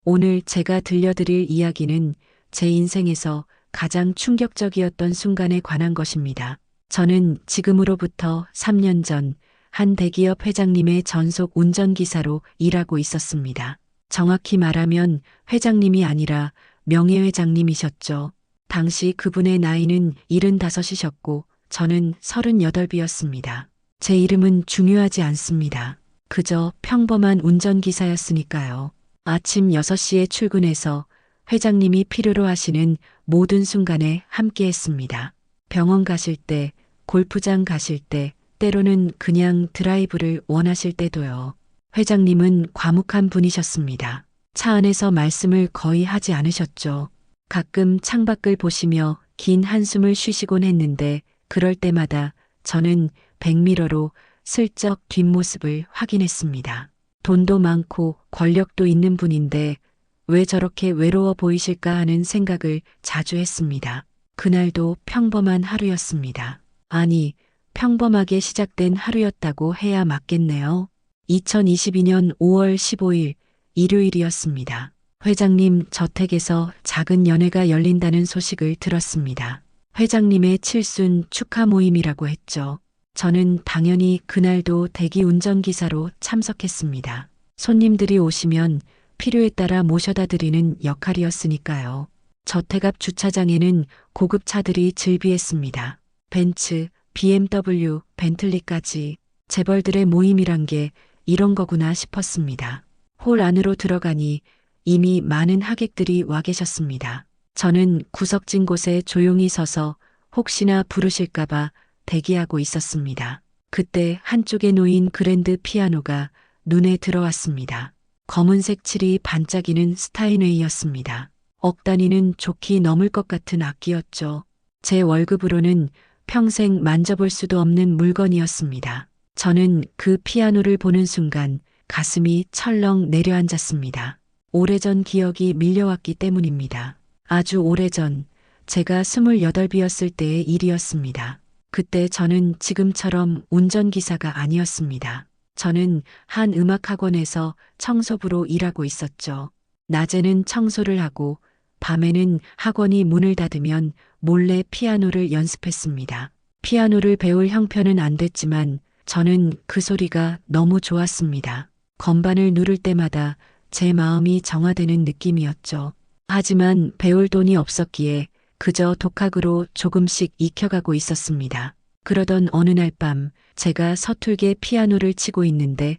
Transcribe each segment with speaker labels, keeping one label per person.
Speaker 1: 오늘 제가 들려드릴 이야기는 제 인생에서 가장 충격적이었던 순간에 관한 것입니다. 저는 지금으로부터 3년 전 한 대기업 회장님의 전속 운전기사로 일하고 있었습니다. 정확히 말하면 회장님이 아니라 명예회장님이셨죠. 당시 그분의 나이는 75이셨고 저는 38이었습니다. 제 이름은 중요하지 않습니다. 그저 평범한 운전기사였으니까요. 아침 6시에 출근해서 회장님이 필요로 하시는 모든 순간에 함께 했습니다. 병원 가실 때, 골프장 가실 때, 때로는 그냥 드라이브를 원하실 때도요. 회장님은 과묵한 분이셨습니다. 차 안에서 말씀을 거의 하지 않으셨죠. 가끔 창밖을 보시며 긴 한숨을 쉬시곤 했는데 그럴 때마다 저는 백미러로 슬쩍 뒷모습을 확인했습니다. 돈도 많고 권력도 있는 분인데 왜 저렇게 외로워 보이실까 하는 생각을 자주 했습니다. 그날도 평범한 하루였습니다. 아니, 평범하게 시작된 하루였다고 해야 맞겠네요. 2022년 5월 15일 일요일이었습니다. 회장님 저택에서 작은 연회가 열린다는 소식을 들었습니다. 회장님의 칠순 축하 모임이라고 했죠. 저는 당연히 그날도 대기 운전기사로 참석했습니다. 손님들이 오시면 필요에 따라 모셔다 드리는 역할이었으니까요. 저택 앞 주차장에는 고급 차들이 즐비했습니다. 벤츠, BMW, 벤틀리까지. 재벌들의 모임이란 게 이런 거구나 싶었습니다. 홀 안으로 들어가니 이미 많은 하객들이 와 계셨습니다. 저는 구석진 곳에 조용히 서서 혹시나 부르실까봐 대기하고 있었습니다. 그때 한쪽에 놓인 그랜드 피아노가 눈에 들어왔습니다. 검은색 칠이 반짝이는 스타인웨이였습니다. 억 단위는 좋게 넘을 것 같은 악기였죠. 제 월급으로는 평생 만져볼 수도 없는 물건이었습니다. 저는 그 피아노를 보는 순간 가슴이 철렁 내려앉았습니다. 오래전 기억이 밀려왔기 때문입니다. 아주 오래전 제가 28이었을 때의 일이었습니다. 그때 저는 지금처럼 운전기사가 아니었습니다. 저는 한 음악학원에서 청소부로 일하고 있었죠. 낮에는 청소를 하고 밤에는 학원이 문을 닫으면 몰래 피아노를 연습했습니다. 피아노를 배울 형편은 안 됐지만 저는 그 소리가 너무 좋았습니다. 건반을 누를 때마다 제 마음이 정화되는 느낌이었죠. 하지만 배울 돈이 없었기에 그저 독학으로 조금씩 익혀가고 있었습니다. 그러던 어느 날 밤 제가 서툴게 피아노를 치고 있는데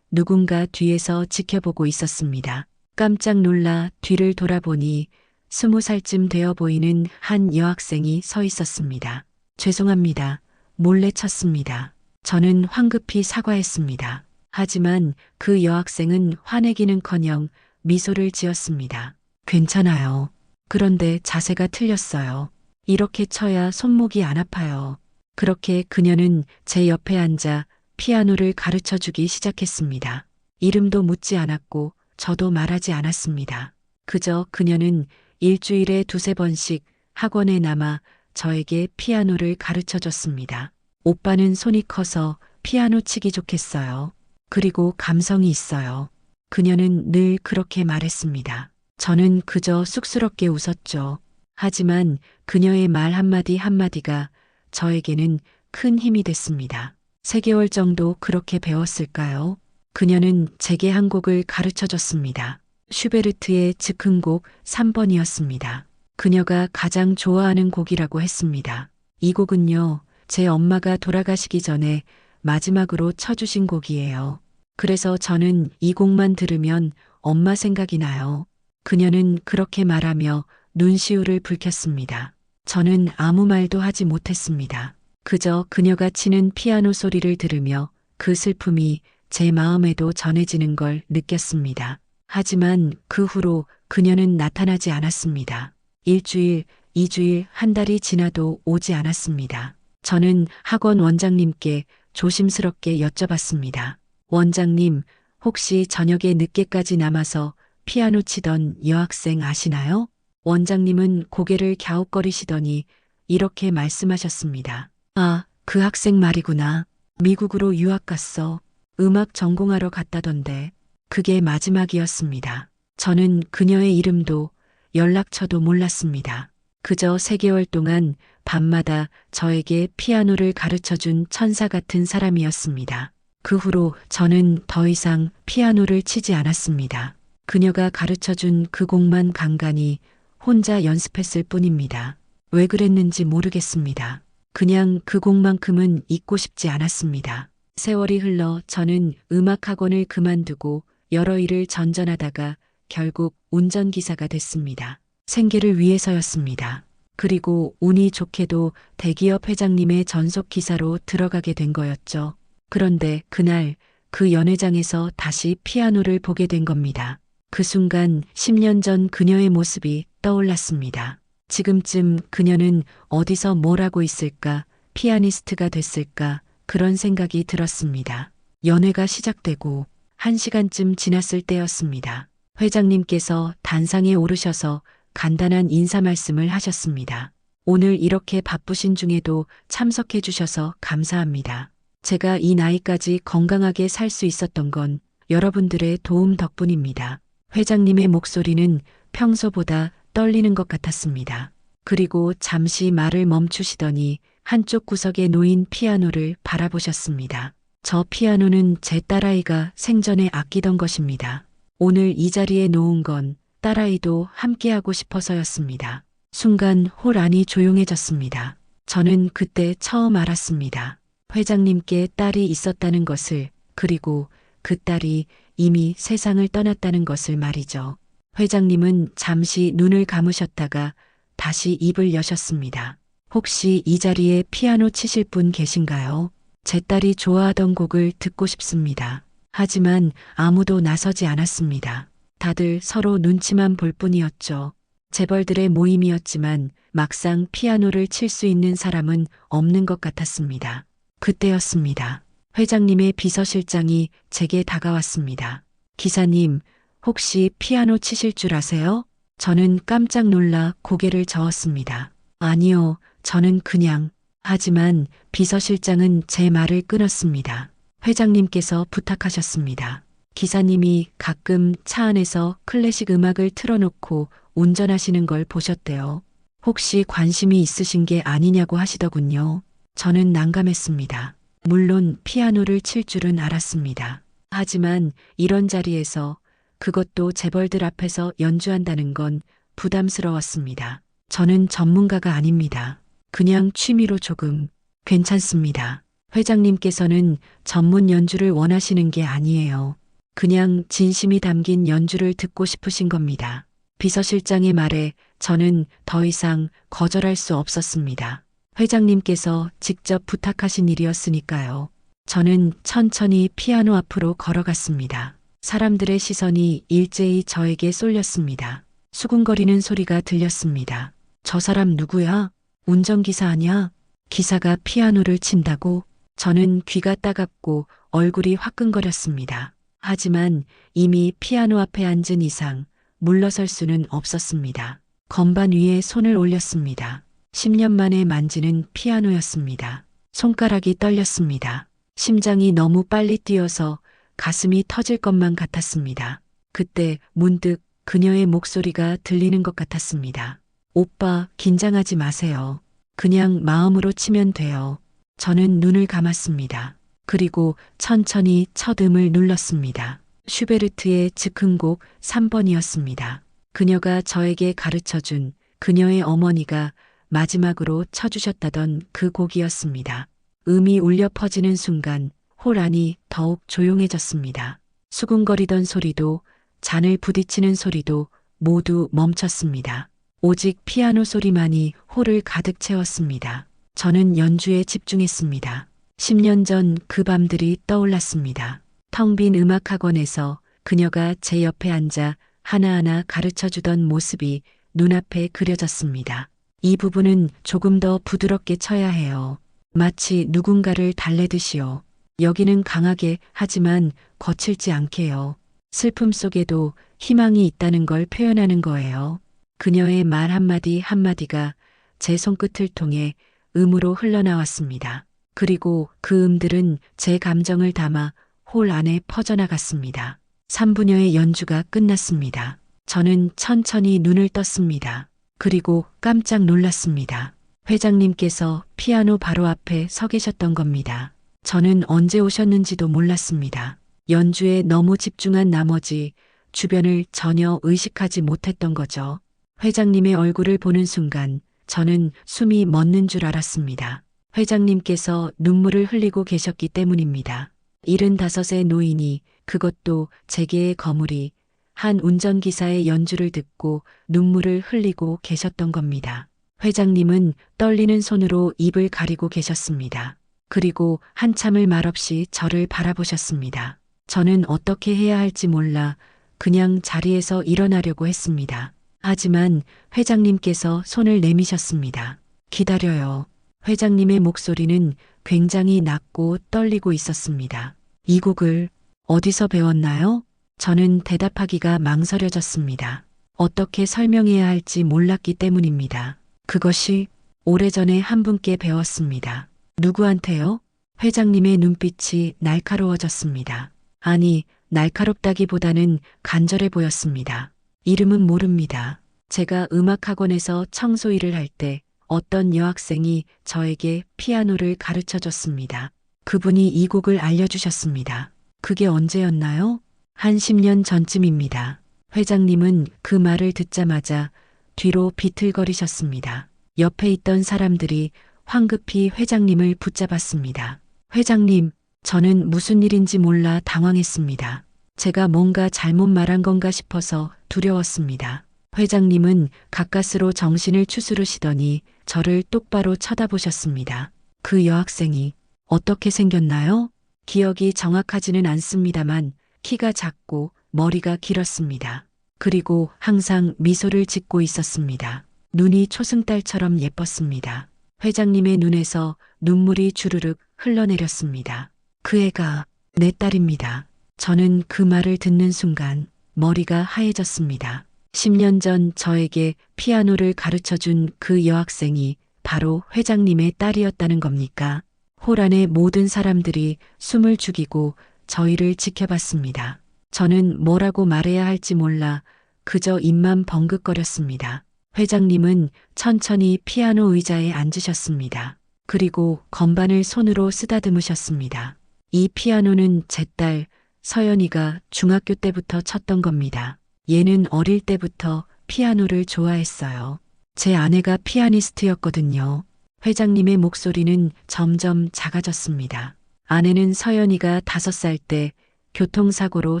Speaker 1: 누군가 뒤에서 지켜보고 있었습니다. 깜짝 놀라 뒤를 돌아보니 20살쯤 되어 보이는 한 여학생이 서 있었습니다. 죄송합니다. 몰래 쳤습니다. 저는 황급히 사과했습니다. 하지만 그 여학생은 화내기는커녕 미소를 지었습니다. 괜찮아요. 그런데 자세가 틀렸어요. 이렇게 쳐야 손목이 안 아파요. 그렇게 그녀는 제 옆에 앉아 피아노를 가르쳐 주기 시작했습니다. 이름도 묻지 않았고 저도 말하지 않았습니다. 그저 그녀는 일주일에 2~3번씩 학원에 남아 저에게 피아노를 가르쳐 줬습니다. 오빠는 손이 커서 피아노 치기 좋겠어요. 그리고 감성이 있어요. 그녀는 늘 그렇게 말했습니다. 저는 그저 쑥스럽게 웃었죠. 하지만 그녀의 말 한마디 한마디가 저에게는 큰 힘이 됐습니다. 3개월 정도 그렇게 배웠을까요? 그녀는 제게 한 곡을 가르쳐 줬습니다. 슈베르트의 즉흥곡 3번이었습니다. 그녀가 가장 좋아하는 곡이라고 했습니다. 이 곡은요, 제 엄마가 돌아가시기 전에 마지막으로 쳐주신 곡이에요. 그래서 저는 이 곡만 들으면 엄마 생각이 나요. 그녀는 그렇게 말하며 눈시울을 붉혔습니다. 저는 아무 말도 하지 못했습니다. 그저 그녀가 치는 피아노 소리를 들으며 그 슬픔이 제 마음에도 전해지는 걸 느꼈습니다. 하지만 그 후로 그녀는 나타나지 않았습니다. 1주일, 2주일, 한 달이 지나도 오지 않았습니다. 저는 학원 원장님께 조심스럽게 여쭤봤습니다. 원장님, 혹시 저녁에 늦게까지 남아서 피아노 치던 여학생 아시나요? 원장님은 고개를 갸웃거리시더니 이렇게 말씀하셨습니다. 아, 그 학생 말이구나. 미국으로 유학 갔어. 음악 전공하러 갔다던데. 그게 마지막이었습니다. 저는 그녀의 이름도 연락처도 몰랐습니다. 그저 3개월 동안 밤마다 저에게 피아노를 가르쳐준 천사 같은 사람이었습니다. 그 후로 저는 더 이상 피아노를 치지 않았습니다. 그녀가 가르쳐준 그 곡만 간간히 혼자 연습했을 뿐입니다. 왜 그랬는지 모르겠습니다. 그냥 그 곡만큼은 잊고 싶지 않았습니다. 세월이 흘러 저는 음악학원을 그만두고 여러 일을 전전하다가 결국 운전기사가 됐습니다. 생계를 위해서였습니다. 그리고 운이 좋게도 대기업 회장님의 전속 기사로 들어가게 된 거였죠. 그런데 그날 그 연회장에서 다시 피아노를 보게 된 겁니다. 그 순간 10년 전 그녀의 모습이 떠올랐습니다. 지금쯤 그녀는 어디서 뭘 하고 있을까, 피아니스트가 됐을까, 그런 생각이 들었습니다. 연회가 시작되고 1시간쯤 지났을 때였습니다. 회장님께서 단상에 오르셔서 간단한 인사 말씀을 하셨습니다. 오늘 이렇게 바쁘신 중에도 참석해 주셔서 감사합니다. 제가 이 나이까지 건강하게 살 수 있었던 건 여러분들의 도움 덕분입니다. 회장님의 목소리는 평소보다 떨리는 것 같았습니다. 그리고 잠시 말을 멈추시더니 한쪽 구석에 놓인 피아노를 바라보셨습니다. 저 피아노는 제 딸아이가 생전에 아끼던 것입니다. 오늘 이 자리에 놓은 건 딸아이도 함께하고 싶어서였습니다. 순간 홀 안이 조용해졌습니다. 저는 그때 처음 알았습니다. 회장님께 딸이 있었다는 것을, 그리고 그 딸이 이미 세상을 떠났다는 것을 말이죠. 회장님은 잠시 눈을 감으셨다가 다시 입을 여셨습니다. 혹시 이 자리에 피아노 치실 분 계신가요? 제 딸이 좋아하던 곡을 듣고 싶습니다. 하지만 아무도 나서지 않았습니다. 다들 서로 눈치만 볼 뿐이었죠. 재벌들의 모임이었지만 막상 피아노를 칠 수 있는 사람은 없는 것 같았습니다. 그때였습니다. 회장님의 비서실장이 제게 다가왔습니다. 기사님, 혹시 피아노 치실 줄 아세요? 저는 깜짝 놀라 고개를 저었습니다. 아니요, 저는 그냥. 하지만 비서실장은 제 말을 끊었습니다. 회장님께서 부탁하셨습니다. 기사님이 가끔 차 안에서 클래식 음악을 틀어놓고 운전하시는 걸 보셨대요. 혹시 관심이 있으신 게 아니냐고 하시더군요. 저는 난감했습니다. 물론 피아노를 칠 줄은 알았습니다. 하지만 이런 자리에서, 그것도 재벌들 앞에서 연주한다는 건 부담스러웠습니다. 저는 전문가가 아닙니다. 그냥 취미로 조금. 괜찮습니다. 회장님께서는 전문 연주를 원하시는 게 아니에요. 그냥 진심이 담긴 연주를 듣고 싶으신 겁니다. 비서실장의 말에 저는 더 이상 거절할 수 없었습니다. 회장님께서 직접 부탁하신 일이었으니까요. 저는 천천히 피아노 앞으로 걸어갔습니다. 사람들의 시선이 일제히 저에게 쏠렸습니다. 수군거리는 소리가 들렸습니다. 저 사람 누구야? 운전기사 아냐? 기사가 피아노를 친다고? 저는 귀가 따갑고 얼굴이 화끈거렸습니다. 하지만 이미 피아노 앞에 앉은 이상 물러설 수는 없었습니다. 건반 위에 손을 올렸습니다. 10년 만에 만지는 피아노였습니다. 손가락이 떨렸습니다. 심장이 너무 빨리 뛰어서 가슴이 터질 것만 같았습니다. 그때 문득 그녀의 목소리가 들리는 것 같았습니다. 오빠, 긴장하지 마세요. 그냥 마음으로 치면 돼요. 저는 눈을 감았습니다. 그리고 천천히 첫 음을 눌렀습니다. 슈베르트의 즉흥곡 3번이었습니다. 그녀가 저에게 가르쳐준 그녀의 어머니가 마지막으로 쳐주셨다던 그 곡이었습니다. 음이 울려 퍼지는 순간 홀 안이 더욱 조용해졌습니다. 수군거리던 소리도 잔을 부딪히는 소리도 모두 멈췄습니다. 오직 피아노 소리만이 홀을 가득 채웠습니다. 저는 연주에 집중했습니다. 10년 전 그 밤들이 떠올랐습니다. 텅 빈 음악학원에서 그녀가 제 옆에 앉아 하나하나 가르쳐주던 모습이 눈앞에 그려졌습니다. 이 부분은 조금 더 부드럽게 쳐야 해요. 마치 누군가를 달래듯이요. 여기는 강하게 하지만 거칠지 않게요. 슬픔 속에도 희망이 있다는 걸 표현하는 거예요. 그녀의 말 한마디 한마디가 제 손끝을 통해 음으로 흘러나왔습니다. 그리고 그 음들은 제 감정을 담아 홀 안에 퍼져나갔습니다. 3분여의 연주가 끝났습니다. 저는 천천히 눈을 떴습니다. 그리고 깜짝 놀랐습니다. 회장님께서 피아노 바로 앞에 서 계셨던 겁니다. 저는 언제 오셨는지도 몰랐습니다. 연주에 너무 집중한 나머지 주변을 전혀 의식하지 못했던 거죠. 회장님의 얼굴을 보는 순간 저는 숨이 멎는 줄 알았습니다. 회장님께서 눈물을 흘리고 계셨기 때문입니다. 75의 노인이, 그것도 재계의 거물이 한 운전기사의 연주를 듣고 눈물을 흘리고 계셨던 겁니다. 회장님은 떨리는 손으로 입을 가리고 계셨습니다. 그리고 한참을 말없이 저를 바라보셨습니다. 저는 어떻게 해야 할지 몰라 그냥 자리에서 일어나려고 했습니다. 하지만 회장님께서 손을 내미셨습니다. 기다려요. 회장님의 목소리는 굉장히 낮고 떨리고 있었습니다. 이 곡을 어디서 배웠나요? 저는 대답하기가 망설여졌습니다. 어떻게 설명해야 할지 몰랐기 때문입니다. 그것이 오래전에 한 분께 배웠습니다. 누구한테요? 회장님의 눈빛이 날카로워졌습니다. 아니, 날카롭다기보다는 간절해 보였습니다. 이름은 모릅니다. 제가 음악학원에서 청소 일을 할 때 어떤 여학생이 저에게 피아노를 가르쳐 줬습니다. 그분이 이 곡을 알려주셨습니다. 그게 언제였나요? 한 10년 전쯤입니다. 회장님은 그 말을 듣자마자 뒤로 비틀거리셨습니다. 옆에 있던 사람들이 황급히 회장님을 붙잡았습니다. 회장님, 저는 무슨 일인지 몰라 당황했습니다. 제가 뭔가 잘못 말한 건가 싶어서 두려웠습니다. 회장님은 가까스로 정신을 추스르시더니 저를 똑바로 쳐다보셨습니다. 그 여학생이 어떻게 생겼나요? 기억이 정확하지는 않습니다만 키가 작고 머리가 길었습니다. 그리고 항상 미소를 짓고 있었습니다. 눈이 초승달처럼 예뻤습니다. 회장님의 눈에서 눈물이 주르륵 흘러내렸습니다. 그 애가 내 딸입니다. 저는 그 말을 듣는 순간 머리가 하얘졌습니다. 10년 전 저에게 피아노를 가르쳐준 그 여학생이 바로 회장님의 딸이었다는 겁니까? 홀 안의 모든 사람들이 숨을 죽이고 저희를 지켜봤습니다. 저는 뭐라고 말해야 할지 몰라 그저 입만 벙긋거렸습니다. 회장님은 천천히 피아노 의자에 앉으셨습니다. 그리고 건반을 손으로 쓰다듬으셨습니다. 이 피아노는 제 딸 서연이가 중학교 때부터 쳤던 겁니다. 얘는 어릴 때부터 피아노를 좋아했어요. 제 아내가 피아니스트였거든요. 회장님의 목소리는 점점 작아졌습니다. 아내는 서연이가 5살 때 교통사고로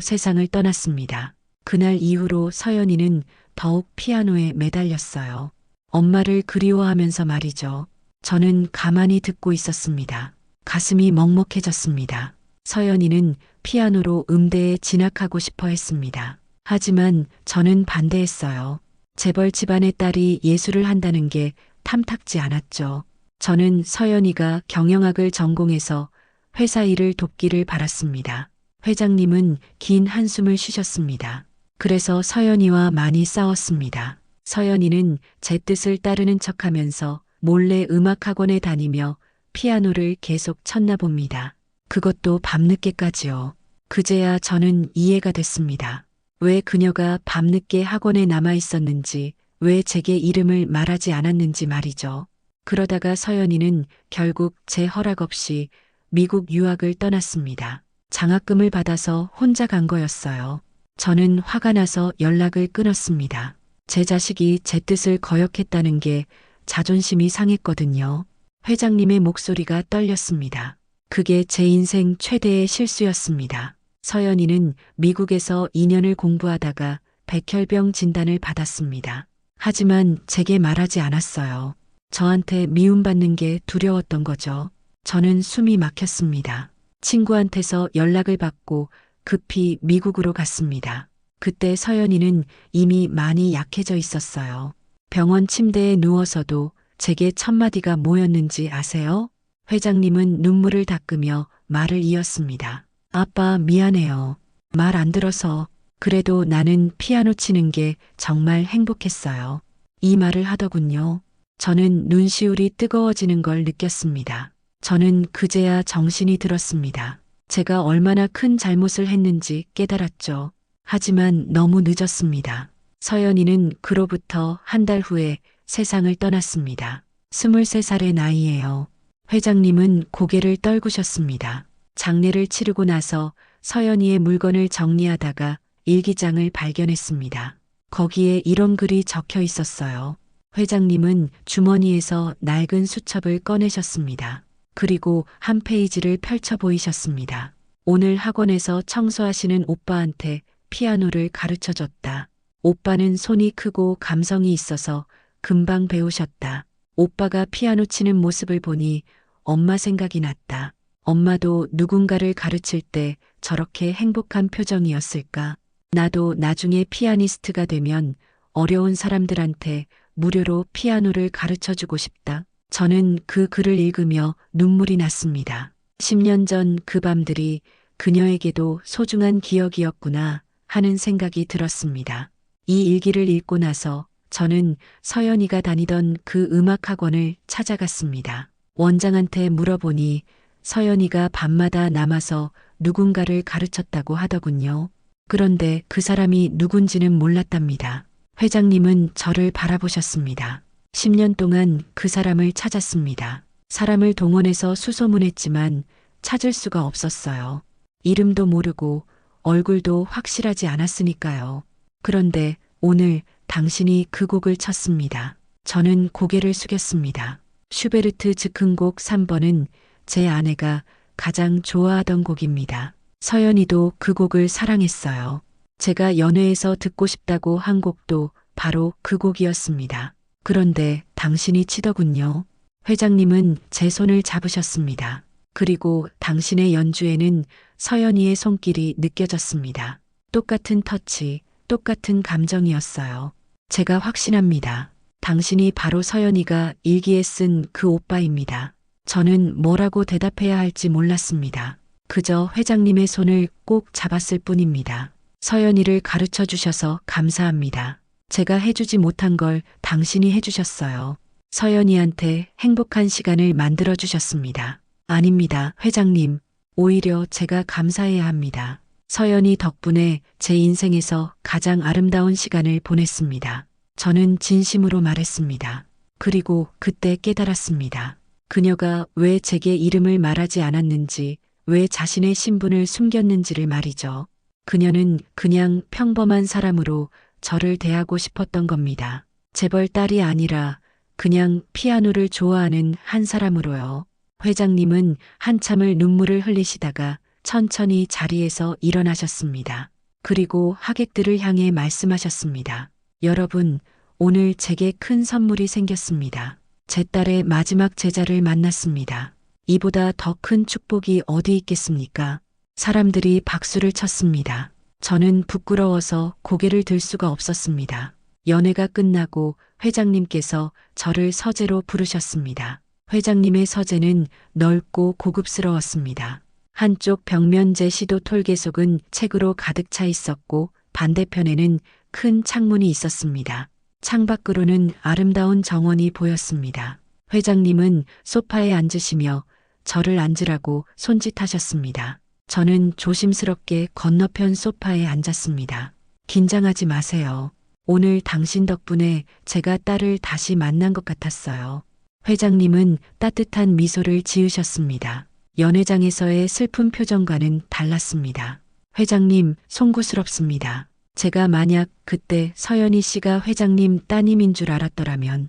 Speaker 1: 세상을 떠났습니다. 그날 이후로 서연이는 더욱 피아노에 매달렸어요. 엄마를 그리워하면서 말이죠. 저는 가만히 듣고 있었습니다. 가슴이 먹먹해졌습니다. 서연이는 피아노로 음대에 진학하고 싶어 했습니다. 하지만 저는 반대했어요. 재벌 집안의 딸이 예술을 한다는 게 탐탁지 않았죠. 저는 서연이가 경영학을 전공해서 회사 일을 돕기를 바랐습니다. 회장님은 긴 한숨을 쉬셨습니다. 그래서 서연이와 많이 싸웠습니다. 서연이는 제 뜻을 따르는 척하면서 몰래 음악학원에 다니며 피아노를 계속 쳤나 봅니다. 그것도 밤늦게까지요. 그제야 저는 이해가 됐습니다. 왜 그녀가 밤늦게 학원에 남아 있었는지, 왜 제게 이름을 말하지 않았는지 말이죠. 그러다가 서연이는 결국 제 허락 없이 미국 유학을 떠났습니다. 장학금을 받아서 혼자 간 거였어요. 저는 화가 나서 연락을 끊었습니다. 제 자식이 제 뜻을 거역했다는 게 자존심이 상했거든요. 회장님의 목소리가 떨렸습니다. 그게 제 인생 최대의 실수였습니다. 서연이는 미국에서 2년을 공부하다가 백혈병 진단을 받았습니다. 하지만 제게 말하지 않았어요. 저한테 미움받는 게 두려웠던 거죠. 저는 숨이 막혔습니다. 친구한테서 연락을 받고 급히 미국으로 갔습니다. 그때 서연이는 이미 많이 약해져 있었어요. 병원 침대에 누워서도 제게 첫마디가 뭐였는지 아세요? 회장님은 눈물을 닦으며 말을 이었습니다. 아빠 미안해요. 말 안 들어서. 그래도 나는 피아노 치는 게 정말 행복했어요. 이 말을 하더군요. 저는 눈시울이 뜨거워지는 걸 느꼈습니다. 저는 그제야 정신이 들었습니다. 제가 얼마나 큰 잘못을 했는지 깨달았죠. 하지만 너무 늦었습니다. 서연이는 그로부터 한 달 후에 세상을 떠났습니다. 23살의 나이에요. 회장님은 고개를 떨구셨습니다. 장례를 치르고 나서 서연이의 물건을 정리하다가 일기장을 발견했습니다. 거기에 이런 글이 적혀 있었어요. 회장님은 주머니에서 낡은 수첩을 꺼내셨습니다. 그리고 한 페이지를 펼쳐 보이셨습니다. 오늘 학원에서 청소하시는 오빠한테 피아노를 가르쳐 줬다. 오빠는 손이 크고 감성이 있어서 금방 배우셨다. 오빠가 피아노 치는 모습을 보니 엄마 생각이 났다. 엄마도 누군가를 가르칠 때 저렇게 행복한 표정이었을까? 나도 나중에 피아니스트가 되면 어려운 사람들한테 무료로 피아노를 가르쳐 주고 싶다. 저는 그 글을 읽으며 눈물이 났습니다. 10년 전 그 밤들이 그녀에게도 소중한 기억이었구나 하는 생각이 들었습니다. 이 일기를 읽고 나서 저는 서연이가 다니던 그 음악학원을 찾아갔습니다. 원장한테 물어보니 서연이가 밤마다 남아서 누군가를 가르쳤다고 하더군요. 그런데 그 사람이 누군지는 몰랐답니다. 회장님은 저를 바라보셨습니다. 10년 동안 그 사람을 찾았습니다. 사람을 동원해서 수소문했지만 찾을 수가 없었어요. 이름도 모르고 얼굴도 확실하지 않았으니까요. 그런데 오늘 당신이 그 곡을 쳤습니다. 저는 고개를 숙였습니다. 슈베르트 즉흥곡 3번은 제 아내가 가장 좋아하던 곡입니다. 서연이도 그 곡을 사랑했어요. 제가 연회에서 듣고 싶다고 한 곡도 바로 그 곡이었습니다. 그런데 당신이 치더군요. 회장님은 제 손을 잡으셨습니다. 그리고 당신의 연주에는 서연이의 손길이 느껴졌습니다. 똑같은 터치, 똑같은 감정이었어요. 제가 확신합니다. 당신이 바로 서연이가 일기에 쓴 그 오빠입니다. 저는 뭐라고 대답해야 할지 몰랐습니다. 그저 회장님의 손을 꼭 잡았을 뿐입니다. 서연이를 가르쳐 주셔서 감사합니다. 제가 해주지 못한 걸 당신이 해주셨어요. 서연이한테 행복한 시간을 만들어 주셨습니다. 아닙니다, 회장님. 오히려 제가 감사해야 합니다. 서연이 덕분에 제 인생에서 가장 아름다운 시간을 보냈습니다. 저는 진심으로 말했습니다. 그리고 그때 깨달았습니다. 그녀가 왜 제게 이름을 말하지 않았는지, 왜 자신의 신분을 숨겼는지를 말이죠. 그녀는 그냥 평범한 사람으로 저를 대하고 싶었던 겁니다. 재벌 딸이 아니라 그냥 피아노를 좋아하는 한 사람으로요. 회장님은 한참을 눈물을 흘리시다가 천천히 자리에서 일어나셨습니다. 그리고 하객들을 향해 말씀하셨습니다. 여러분, 오늘 제게 큰 선물이 생겼습니다. 제 딸의 마지막 제자를 만났습니다. 이보다 더 큰 축복이 어디 있겠습니까? 사람들이 박수를 쳤습니다. 저는 부끄러워서 고개를 들 수가 없었습니다. 연회가 끝나고 회장님께서 저를 서재로 부르셨습니다. 회장님의 서재는 넓고 고급스러웠습니다. 한쪽 벽면 제시도 톨개속은 책으로 가득 차 있었고 반대편에는 큰 창문이 있었습니다. 창밖으로는 아름다운 정원이 보였습니다. 회장님은 소파에 앉으시며 저를 앉으라고 손짓하셨습니다. 저는 조심스럽게 건너편 소파에 앉았습니다. 긴장하지 마세요. 오늘 당신 덕분에 제가 딸을 다시 만난 것 같았어요. 회장님은 따뜻한 미소를 지으셨습니다. 연회장에서의 슬픈 표정과는 달랐습니다. 회장님, 송구스럽습니다. 제가 만약 그때 서연이 씨가 회장님 따님인 줄 알았더라면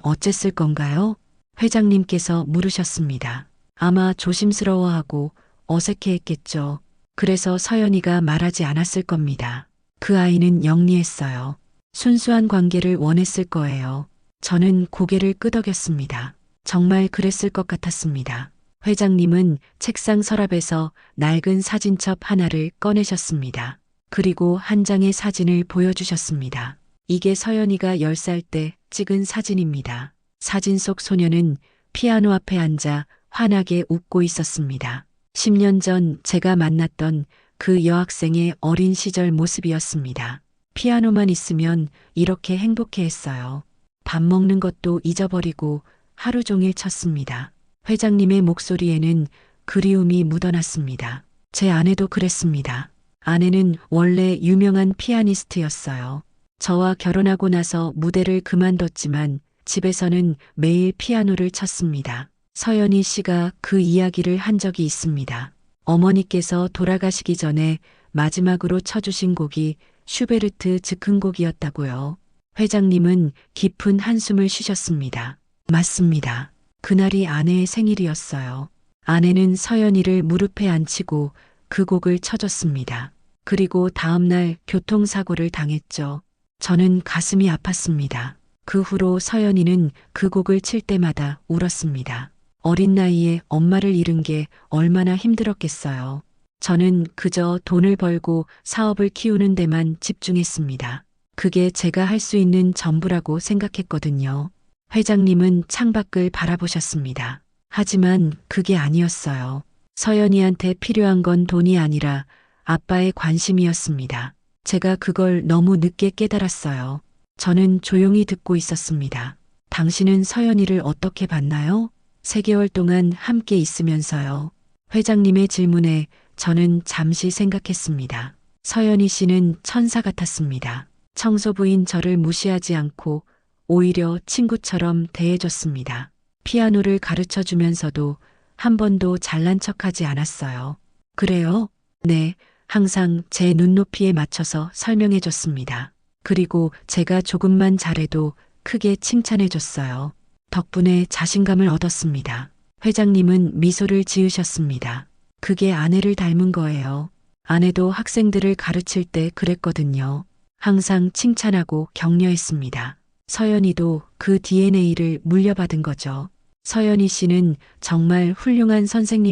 Speaker 1: 어쨌을 건가요? 회장님께서 물으셨습니다. 아마 조심스러워하고 어색해했겠죠. 그래서 서연이가 말하지 않았을 겁니다. 그 아이는 영리했어요. 순수한 관계를 원했을 거예요. 저는 고개를 끄덕였습니다. 정말 그랬을 것 같았습니다. 회장님은 책상 서랍에서 낡은 사진첩 하나를 꺼내셨습니다. 그리고 한 장의 사진을 보여주셨습니다. 이게 서연이가 10살 때 찍은 사진입니다. 사진 속 소녀는 피아노 앞에 앉아 환하게 웃고 있었습니다. 10년 전 제가 만났던 그 여학생의 어린 시절 모습이었습니다. 피아노만 있으면 이렇게 행복해했어요. 밥 먹는 것도 잊어버리고 하루 종일 쳤습니다. 회장님의 목소리에는 그리움이 묻어났습니다. 제 아내도 그랬습니다. 아내는 원래 유명한 피아니스트였어요. 저와 결혼하고 나서 무대를 그만뒀지만 집에서는 매일 피아노를 쳤습니다. 서연희 씨가 그 이야기를 한 적이 있습니다. 어머니께서 돌아가시기 전에 마지막으로 쳐주신 곡이 슈베르트 즉흥곡이었다고요. 회장님은 깊은 한숨을 쉬셨습니다. 맞습니다. 그날이 아내의 생일이었어요. 아내는 서연이를 무릎에 앉히고 그 곡을 쳐줬습니다. 그리고 다음날 교통사고를 당했죠. 저는 가슴이 아팠습니다. 그 후로 서연이는 그 곡을 칠 때마다 울었습니다. 어린 나이에 엄마를 잃은 게 얼마나 힘들었겠어요. 저는 그저 돈을 벌고 사업을 키우는 데만 집중했습니다. 그게 제가 할 수 있는 전부라고 생각했거든요. 회장님은 창밖을 바라보셨습니다. 하지만 그게 아니었어요. 서연이한테 필요한 건 돈이 아니라 아빠의 관심이었습니다. 제가 그걸 너무 늦게 깨달았어요. 저는 조용히 듣고 있었습니다. 당신은 서연이를 어떻게 봤나요? 3개월 동안 함께 있으면서요. 회장님의 질문에 저는 잠시 생각했습니다. 서연희 씨는 천사 같았습니다. 청소부인 저를 무시하지 않고 오히려 친구처럼 대해줬습니다. 피아노를 가르쳐 주면서도 한 번도 잘난 척하지 않았어요. 그래요? 네, 항상 제 눈높이에 맞춰서 설명해 줬습니다. 그리고 제가 조금만 잘해도 크게 칭찬해 줬어요. 덕분에 자신감을 얻었습니다. 회장님은 미소를 지으셨습니다. 그게 아내를 닮은 거예요. 아내도 학생들을 가르칠 때 그랬거든요. 항상 칭찬하고 격려했습니다. 서연이도 그 DNA를 물려받은 거죠. 서연희 씨는 정말 훌륭한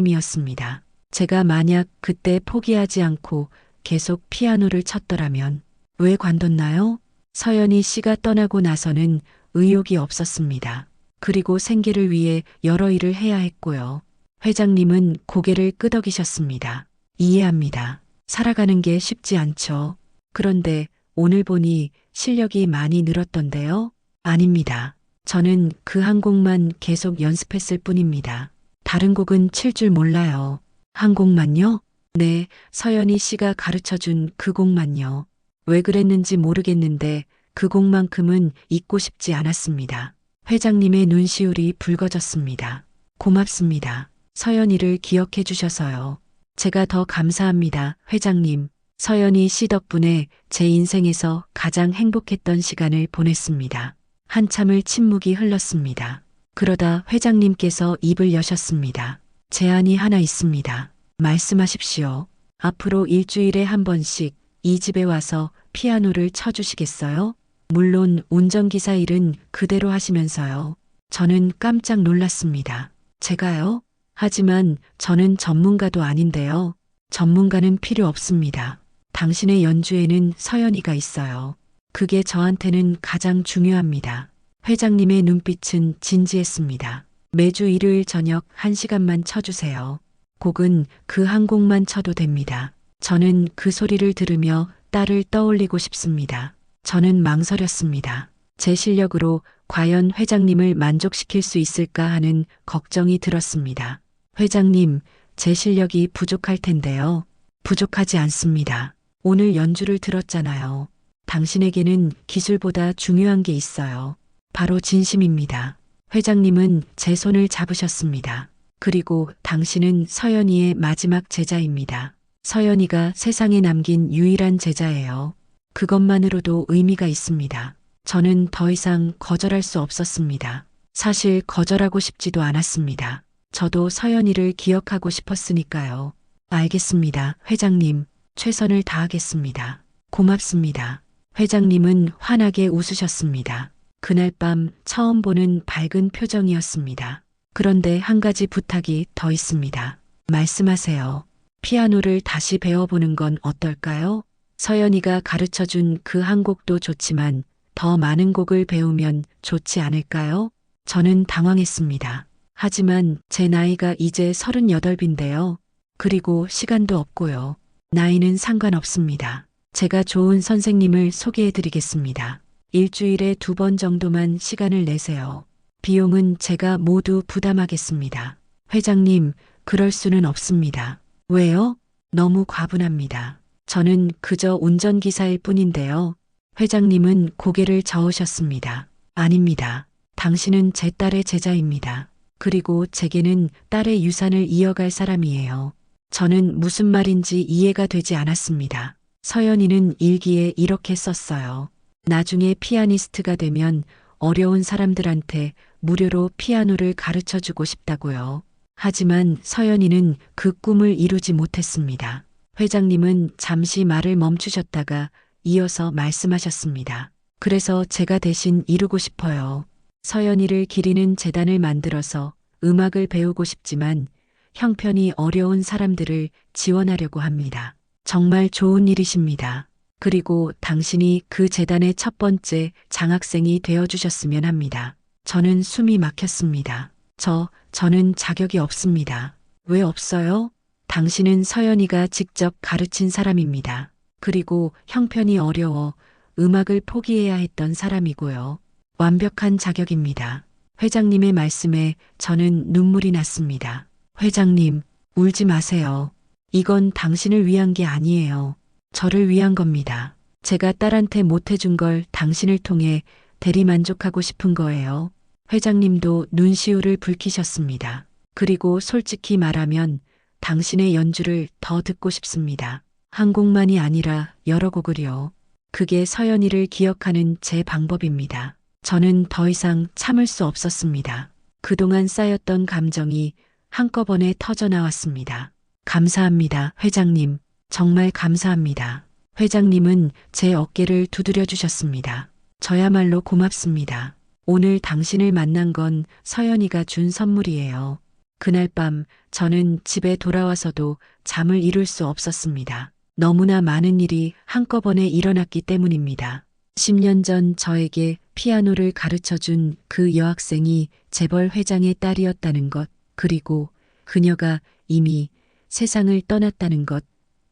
Speaker 1: 선생님이었습니다. 제가 만약 그때 포기하지 않고 계속 피아노를 쳤더라면 왜 관뒀나요? 서연희 씨가 떠나고 나서는 의욕이 없었습니다. 그리고 생계를 위해 여러 일을 해야 했고요. 회장님은 고개를 끄덕이셨습니다. 이해합니다. 살아가는 게 쉽지 않죠. 그런데 오늘 보니 실력이 많이 늘었던데요? 아닙니다. 저는 그 한 곡만 계속 연습했을 뿐입니다. 다른 곡은 칠 줄 몰라요. 한 곡만요? 네, 서연희 씨가 가르쳐준 그 곡만요. 왜 그랬는지 모르겠는데 그 곡만큼은 잊고 싶지 않았습니다. 회장님의 눈시울이 붉어졌습니다. 고맙습니다. 서연이를 기억해 주셔서요. 제가 더 감사합니다, 회장님. 서연희 씨 덕분에 제 인생에서 가장 행복했던 시간을 보냈습니다. 한참을 침묵이 흘렀습니다. 그러다 회장님께서 입을 여셨습니다. 제안이 하나 있습니다. 말씀하십시오. 앞으로 일주일에 한 번씩 이 집에 와서 피아노를 쳐주시겠어요? 물론 운전기사 일은 그대로 하시면서요. 저는 깜짝 놀랐습니다. 제가요? 하지만 저는 전문가도 아닌데요. 전문가는 필요 없습니다. 당신의 연주에는 서연이가 있어요. 그게 저한테는 가장 중요합니다. 회장님의 눈빛은 진지했습니다. 매주 일요일 저녁 1시간만 쳐주세요. 곡은 그 한 곡만 쳐도 됩니다. 저는 그 소리를 들으며 딸을 떠올리고 싶습니다. 저는 망설였습니다. 제 실력으로 과연 회장님을 만족시킬 수 있을까 하는 걱정이 들었습니다. 회장님, 제 실력이 부족할 텐데요. 부족하지 않습니다. 오늘 연주를 들었잖아요. 당신에게는 기술보다 중요한 게 있어요. 바로 진심입니다. 회장님은 제 손을 잡으셨습니다. 그리고 당신은 서연이의 마지막 제자입니다. 서연이가 세상에 남긴 유일한 제자예요. 그것만으로도 의미가 있습니다. 저는 더 이상 거절할 수 없었습니다. 사실 거절하고 싶지도 않았습니다. 저도 서연이를 기억하고 싶었으니까요. 알겠습니다, 회장님. 최선을 다하겠습니다. 고맙습니다. 회장님은 환하게 웃으셨습니다. 그날 밤 처음 보는 밝은 표정이었습니다. 그런데 한 가지 부탁이 더 있습니다. 말씀하세요. 피아노를 다시 배워보는 건 어떨까요? 서연이가 가르쳐준 그 한 곡도 좋지만 더 많은 곡을 배우면 좋지 않을까요? 저는 당황했습니다. 하지만 제 나이가 이제 38인데요. 그리고 시간도 없고요. 나이는 상관없습니다. 제가 좋은 선생님을 소개해드리겠습니다. 일주일에 2번 정도만 시간을 내세요. 비용은 제가 모두 부담하겠습니다. 회장님, 그럴 수는 없습니다. 왜요? 너무 과분합니다. 저는 그저 운전기사일 뿐인데요. 회장님은 고개를 저으셨습니다. 아닙니다. 당신은 제 딸의 제자입니다. 그리고 제게는 딸의 유산을 이어갈 사람이에요. 저는 무슨 말인지 이해가 되지 않았습니다. 서연이는 일기에 이렇게 썼어요. 나중에 피아니스트가 되면 어려운 사람들한테 무료로 피아노를 가르쳐 주고 싶다고요. 하지만 서연이는 그 꿈을 이루지 못했습니다. 회장님은 잠시 말을 멈추셨다가 이어서 말씀하셨습니다. 그래서 제가 대신 이루고 싶어요. 서연이를 기리는 재단을 만들어서 음악을 배우고 싶지만 형편이 어려운 사람들을 지원하려고 합니다. 정말 좋은 일이십니다. 그리고 당신이 그 재단의 첫 번째 장학생이 되어주셨으면 합니다. 저는 숨이 막혔습니다. 저는 자격이 없습니다. 왜 없어요? 당신은 서연이가 직접 가르친 사람입니다. 그리고 형편이 어려워 음악을 포기해야 했던 사람이고요. 완벽한 자격입니다. 회장님의 말씀에 저는 눈물이 났습니다. 회장님, 울지 마세요. 이건 당신을 위한 게 아니에요. 저를 위한 겁니다. 제가 딸한테 못해준 걸 당신을 통해 대리만족하고 싶은 거예요. 회장님도 눈시울을 붉히셨습니다. 그리고 솔직히 말하면 당신의 연주를 더 듣고 싶습니다. 한 곡만이 아니라 여러 곡을요. 그게 서연이를 기억하는 제 방법입니다. 저는 더 이상 참을 수 없었습니다. 그동안 쌓였던 감정이 한꺼번에 터져 나왔습니다. 감사합니다, 회장님. 정말 감사합니다. 회장님은 제 어깨를 두드려 주셨습니다. 저야말로 고맙습니다. 오늘 당신을 만난 건 서연이가 준 선물이에요. 그날 밤 저는 집에 돌아와서도 잠을 이룰 수 없었습니다. 너무나 많은 일이 한꺼번에 일어났기 때문입니다. 10년 전 저에게 피아노를 가르쳐 준 그 여학생이 재벌 회장의 딸이었다는 것, 그리고 그녀가 이미 세상을 떠났다는 것,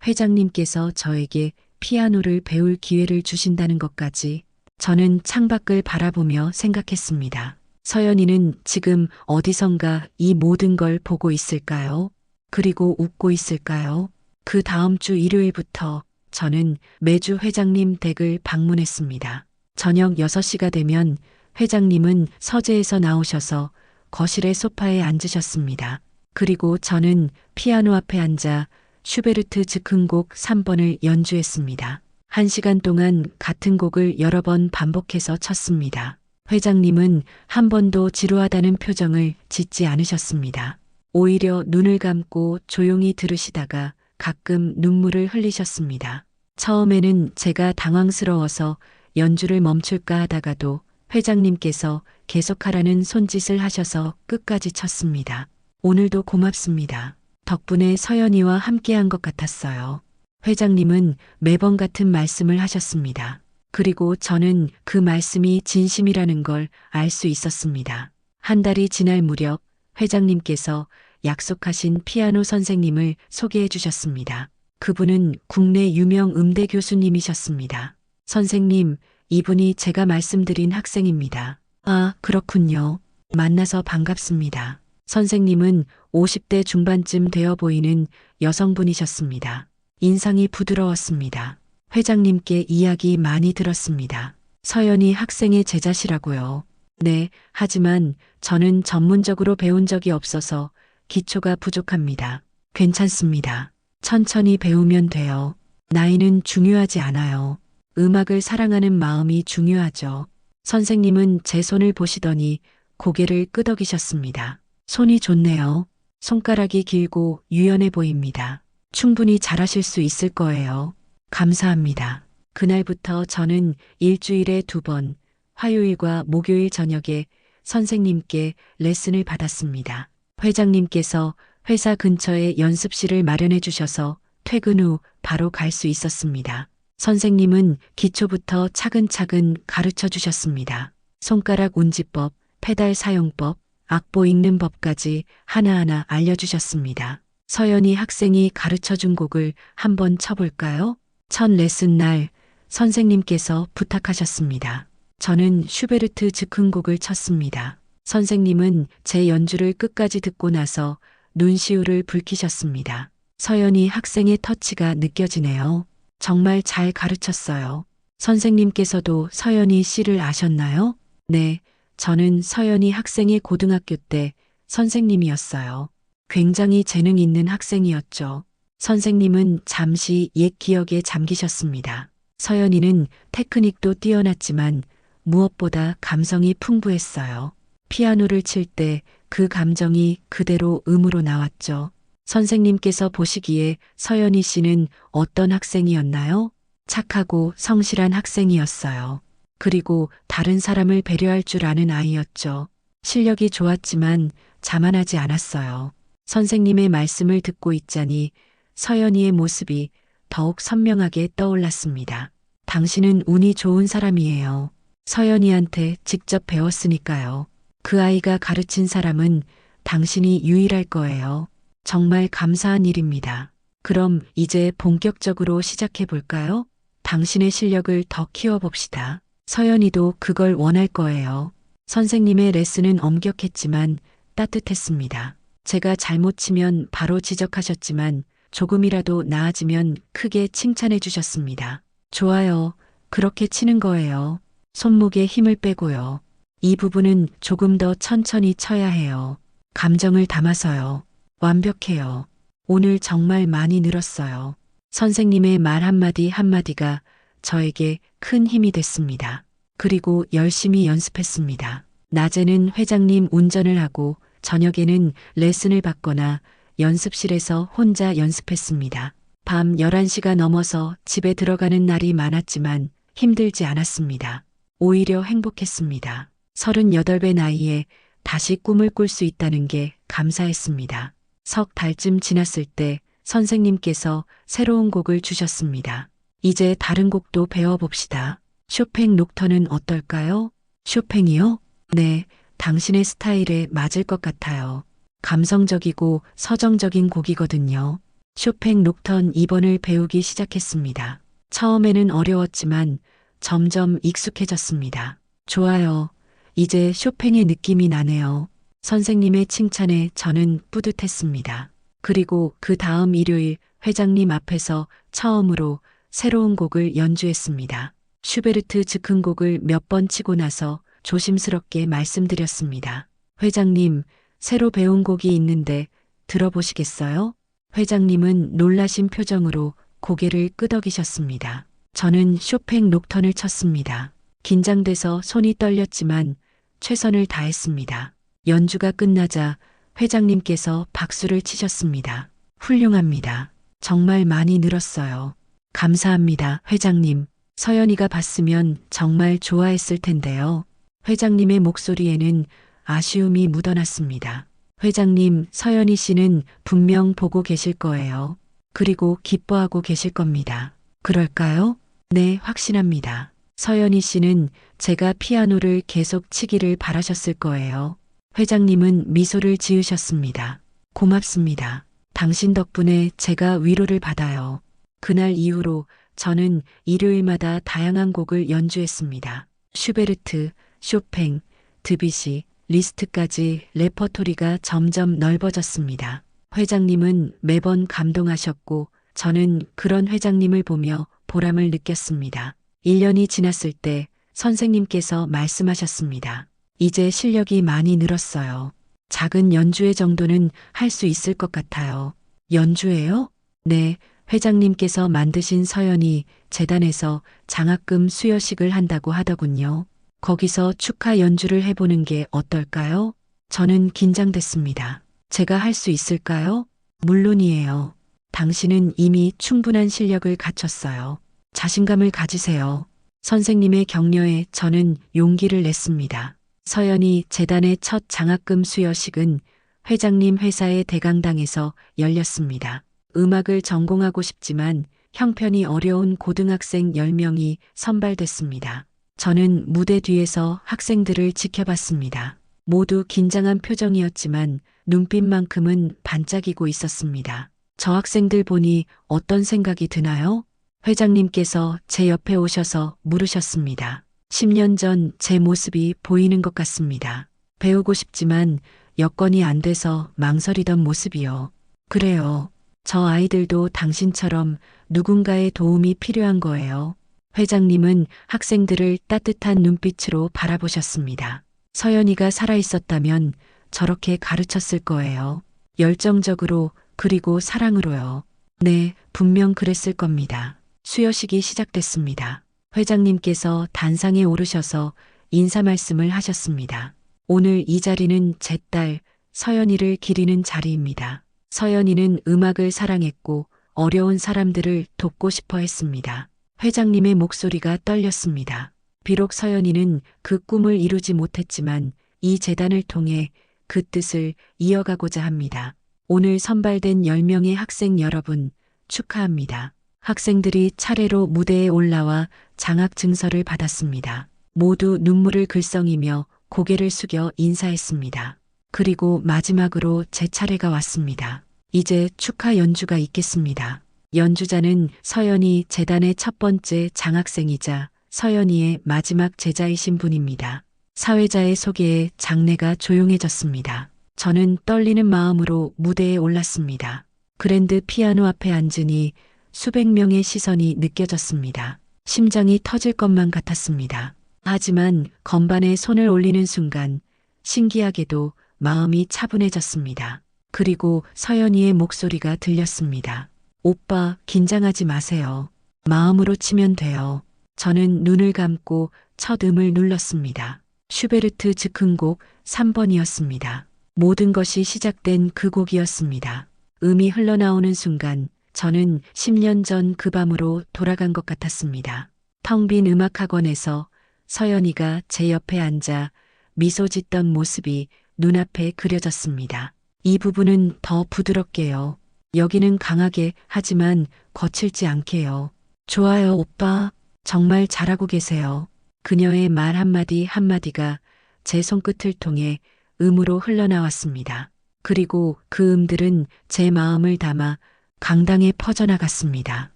Speaker 1: 회장님께서 저에게 피아노를 배울 기회를 주신다는 것까지 저는 창밖을 바라보며 생각했습니다. 서연이는 지금 어디선가 이 모든 걸 보고 있을까요? 그리고 웃고 있을까요? 그 다음 주 일요일부터 저는 매주 회장님 댁을 방문했습니다. 저녁 6시가 되면 회장님은 서재에서 나오셔서 거실의 소파에 앉으셨습니다. 그리고 저는 피아노 앞에 앉아 슈베르트 즉흥곡 3번을 연주했습니다. 1시간 동안 같은 곡을 여러 번 반복해서 쳤습니다. 회장님은 한 번도 지루하다는 표정을 짓지 않으셨습니다. 오히려 눈을 감고 조용히 들으시다가 가끔 눈물을 흘리셨습니다. 처음에는 제가 당황스러워서 연주를 멈출까 하다가도 회장님께서 계속하라는 손짓을 하셔서 끝까지 쳤습니다. 오늘도 고맙습니다. 덕분에 서연이와 함께한 것 같았어요. 회장님은 매번 같은 말씀을 하셨습니다. 그리고 저는 그 말씀이 진심이라는 걸 알 수 있었습니다. 한 달이 지날 무렵 회장님께서 약속하신 피아노 선생님을 소개해 주셨습니다. 그분은 국내 유명 음대 교수님이셨습니다. 선생님, 이분이 제가 말씀드린 학생입니다. 아, 그렇군요. 만나서 반갑습니다. 선생님은 50대 중반쯤 되어 보이는 여성분이셨습니다. 인상이 부드러웠습니다. 회장님께 이야기 많이 들었습니다. 서연이 학생의 제자시라고요. 네, 하지만 저는 전문적으로 배운 적이 없어서 기초가 부족합니다. 괜찮습니다. 천천히 배우면 돼요. 나이는 중요하지 않아요. 음악을 사랑하는 마음이 중요하죠. 선생님은 제 손을 보시더니 고개를 끄덕이셨습니다. 손이 좋네요. 손가락이 길고 유연해 보입니다. 충분히 잘하실 수 있을 거예요. 감사합니다. 그날부터 저는 일주일에 2번, 화요일과 목요일 저녁에 선생님께 레슨을 받았습니다. 회장님께서 회사 근처에 연습실을 마련해 주셔서 퇴근 후 바로 갈 수 있었습니다. 선생님은 기초부터 차근차근 가르쳐 주셨습니다. 손가락 운지법, 페달 사용법, 악보 읽는 법까지 하나하나 알려주셨습니다. 서연이 학생이 가르쳐 준 곡을 한번 쳐볼까요? 첫 레슨 날 선생님께서 부탁하셨습니다. 저는 슈베르트 즉흥곡을 쳤습니다. 선생님은 제 연주를 끝까지 듣고 나서 눈시울을 붉히셨습니다. 서연이 학생의 터치가 느껴지네요. 정말 잘 가르쳤어요. 선생님께서도 서연이 씨를 아셨나요? 네, 저는 서연이 학생의 고등학교 때 선생님이었어요. 굉장히 재능 있는 학생이었죠. 선생님은 잠시 옛 기억에 잠기셨습니다. 서연이는 테크닉도 뛰어났지만 무엇보다 감성이 풍부했어요. 피아노를 칠 때 그 감정이 그대로 음으로 나왔죠. 선생님께서 보시기에 서연이 씨는 어떤 학생이었나요? 착하고 성실한 학생이었어요. 그리고 다른 사람을 배려할 줄 아는 아이였죠. 실력이 좋았지만 자만하지 않았어요. 선생님의 말씀을 듣고 있자니 서연이의 모습이 더욱 선명하게 떠올랐습니다. 당신은 운이 좋은 사람이에요. 서연이한테 직접 배웠으니까요. 그 아이가 가르친 사람은 당신이 유일할 거예요. 정말 감사한 일입니다. 그럼 이제 본격적으로 시작해 볼까요? 당신의 실력을 더 키워봅시다. 서연이도 그걸 원할 거예요. 선생님의 레슨은 엄격했지만 따뜻했습니다. 제가 잘못 치면 바로 지적하셨지만 조금이라도 나아지면 크게 칭찬해 주셨습니다. 좋아요. 그렇게 치는 거예요. 손목에 힘을 빼고요. 이 부분은 조금 더 천천히 쳐야 해요. 감정을 담아서요. 완벽해요. 오늘 정말 많이 늘었어요. 선생님의 말 한마디 한마디가 저에게 큰 힘이 됐습니다. 그리고 열심히 연습했습니다. 낮에는 회장님 운전을 하고 저녁에는 레슨을 받거나 연습실에서 혼자 연습했습니다. 밤 11시가 넘어서 집에 들어가는 날이 많았지만 힘들지 않았습니다. 오히려 행복했습니다. 38배 나이에 다시 꿈을 꿀 수 있다는 게 감사했습니다. 석 달쯤 지났을 때 선생님께서 새로운 곡을 주셨습니다. 이제 다른 곡도 배워봅시다. 쇼팽 녹턴은 어떨까요? 쇼팽이요? 네, 당신의 스타일에 맞을 것 같아요. 감성적이고 서정적인 곡이거든요. 쇼팽 녹턴 2번을 배우기 시작했습니다. 처음에는 어려웠지만 점점 익숙해졌습니다. 좋아요. 이제 쇼팽의 느낌이 나네요. 선생님의 칭찬에 저는 뿌듯했습니다. 그리고 그 다음 일요일 회장님 앞에서 처음으로 새로운 곡을 연주했습니다. 슈베르트 즉흥곡을 몇 번 치고 나서 조심스럽게 말씀드렸습니다. 회장님, 새로 배운 곡이 있는데 들어보시겠어요? 회장님은 놀라신 표정으로 고개를 끄덕이셨습니다. 저는 쇼팽 녹턴을 쳤습니다. 긴장돼서 손이 떨렸지만 최선을 다했습니다. 연주가 끝나자 회장님께서 박수를 치셨습니다. 훌륭합니다. 정말 많이 늘었어요. 감사합니다, 회장님. 서연이가 봤으면 정말 좋아했을 텐데요. 회장님의 목소리에는 아쉬움이 묻어났습니다. 회장님, 서연이 씨는 분명 보고 계실 거예요. 그리고 기뻐하고 계실 겁니다. 그럴까요? 네, 확신합니다. 서연이 씨는 제가 피아노를 계속 치기를 바라셨을 거예요. 회장님은 미소를 지으셨습니다. 고맙습니다. 당신 덕분에 제가 위로를 받아요. 그날 이후로 저는 일요일마다 다양한 곡을 연주했습니다. 슈베르트, 쇼팽, 드뷔시, 리스트까지 레퍼토리가 점점 넓어졌습니다. 회장님은 매번 감동하셨고 저는 그런 회장님을 보며 보람을 느꼈습니다. 1년이 지났을 때 선생님께서 말씀하셨습니다. 이제 실력이 많이 늘었어요. 작은 연주회 정도는 할 수 있을 것 같아요. 연주회요? 네, 회장님께서 만드신 서연이 재단에서 장학금 수여식을 한다고 하더군요. 거기서 축하 연주를 해보는 게 어떨까요? 저는 긴장됐습니다. 제가 할 수 있을까요? 물론이에요. 당신은 이미 충분한 실력을 갖췄어요. 자신감을 가지세요. 선생님의 격려에 저는 용기를 냈습니다. 서연이 재단의 첫 장학금 수여식은 회장님 회사의 대강당에서 열렸습니다. 음악을 전공하고 싶지만 형편이 어려운 고등학생 10명이 선발됐습니다. 저는 무대 뒤에서 학생들을 지켜봤습니다. 모두 긴장한 표정이었지만 눈빛만큼은 반짝이고 있었습니다. 저 학생들 보니 어떤 생각이 드나요? 회장님께서 제 옆에 오셔서 물으셨습니다. 10년 전 제 모습이 보이는 것 같습니다. 배우고 싶지만 여건이 안 돼서 망설이던 모습이요. 그래요. 저 아이들도 당신처럼 누군가의 도움이 필요한 거예요. 회장님은 학생들을 따뜻한 눈빛으로 바라보셨습니다. 서연이가 살아있었다면 저렇게 가르쳤을 거예요. 열정적으로, 그리고 사랑으로요. 네, 분명 그랬을 겁니다. 수여식이 시작됐습니다. 회장님께서 단상에 오르셔서 인사 말씀을 하셨습니다. 오늘 이 자리는 제 딸 서연이를 기리는 자리입니다. 서연이는 음악을 사랑했고 어려운 사람들을 돕고 싶어 했습니다. 회장님의 목소리가 떨렸습니다. 비록 서연이는 그 꿈을 이루지 못했지만 이 재단을 통해 그 뜻을 이어가고자 합니다. 오늘 선발된 10명의 학생 여러분, 축하합니다. 학생들이 차례로 무대에 올라와 장학 증서를 받았습니다. 모두 눈물을 글썽이며 고개를 숙여 인사했습니다. 그리고 마지막으로 제 차례가 왔습니다. 이제 축하 연주가 있겠습니다. 연주자는 서연이 재단의 첫 번째 장학생이자 서연이의 마지막 제자이신 분입니다. 사회자의 소개에 장내가 조용해졌습니다. 저는 떨리는 마음으로 무대에 올랐습니다. 그랜드 피아노 앞에 앉으니 수백 명의 시선이 느껴졌습니다. 심장이 터질 것만 같았습니다. 하지만 건반에 손을 올리는 순간 신기하게도 마음이 차분해졌습니다. 그리고 서연이의 목소리가 들렸습니다. 오빠, 긴장하지 마세요. 마음으로 치면 돼요. 저는 눈을 감고 첫 음을 눌렀습니다. 슈베르트 즉흥곡 3번이었습니다. 모든 것이 시작된 그 곡이었습니다. 음이 흘러나오는 순간 저는 10년 전 그 밤으로 돌아간 것 같았습니다. 텅 빈 음악학원에서 서연이가 제 옆에 앉아 미소 짓던 모습이 눈앞에 그려졌습니다. 이 부분은 더 부드럽게요. 여기는 강하게 하지만 거칠지 않게요. 좋아요, 오빠. 정말 잘하고 계세요. 그녀의 말 한마디 한마디가 제 손끝을 통해 음으로 흘러나왔습니다. 그리고 그 음들은 제 마음을 담아 강당에 퍼져나갔습니다.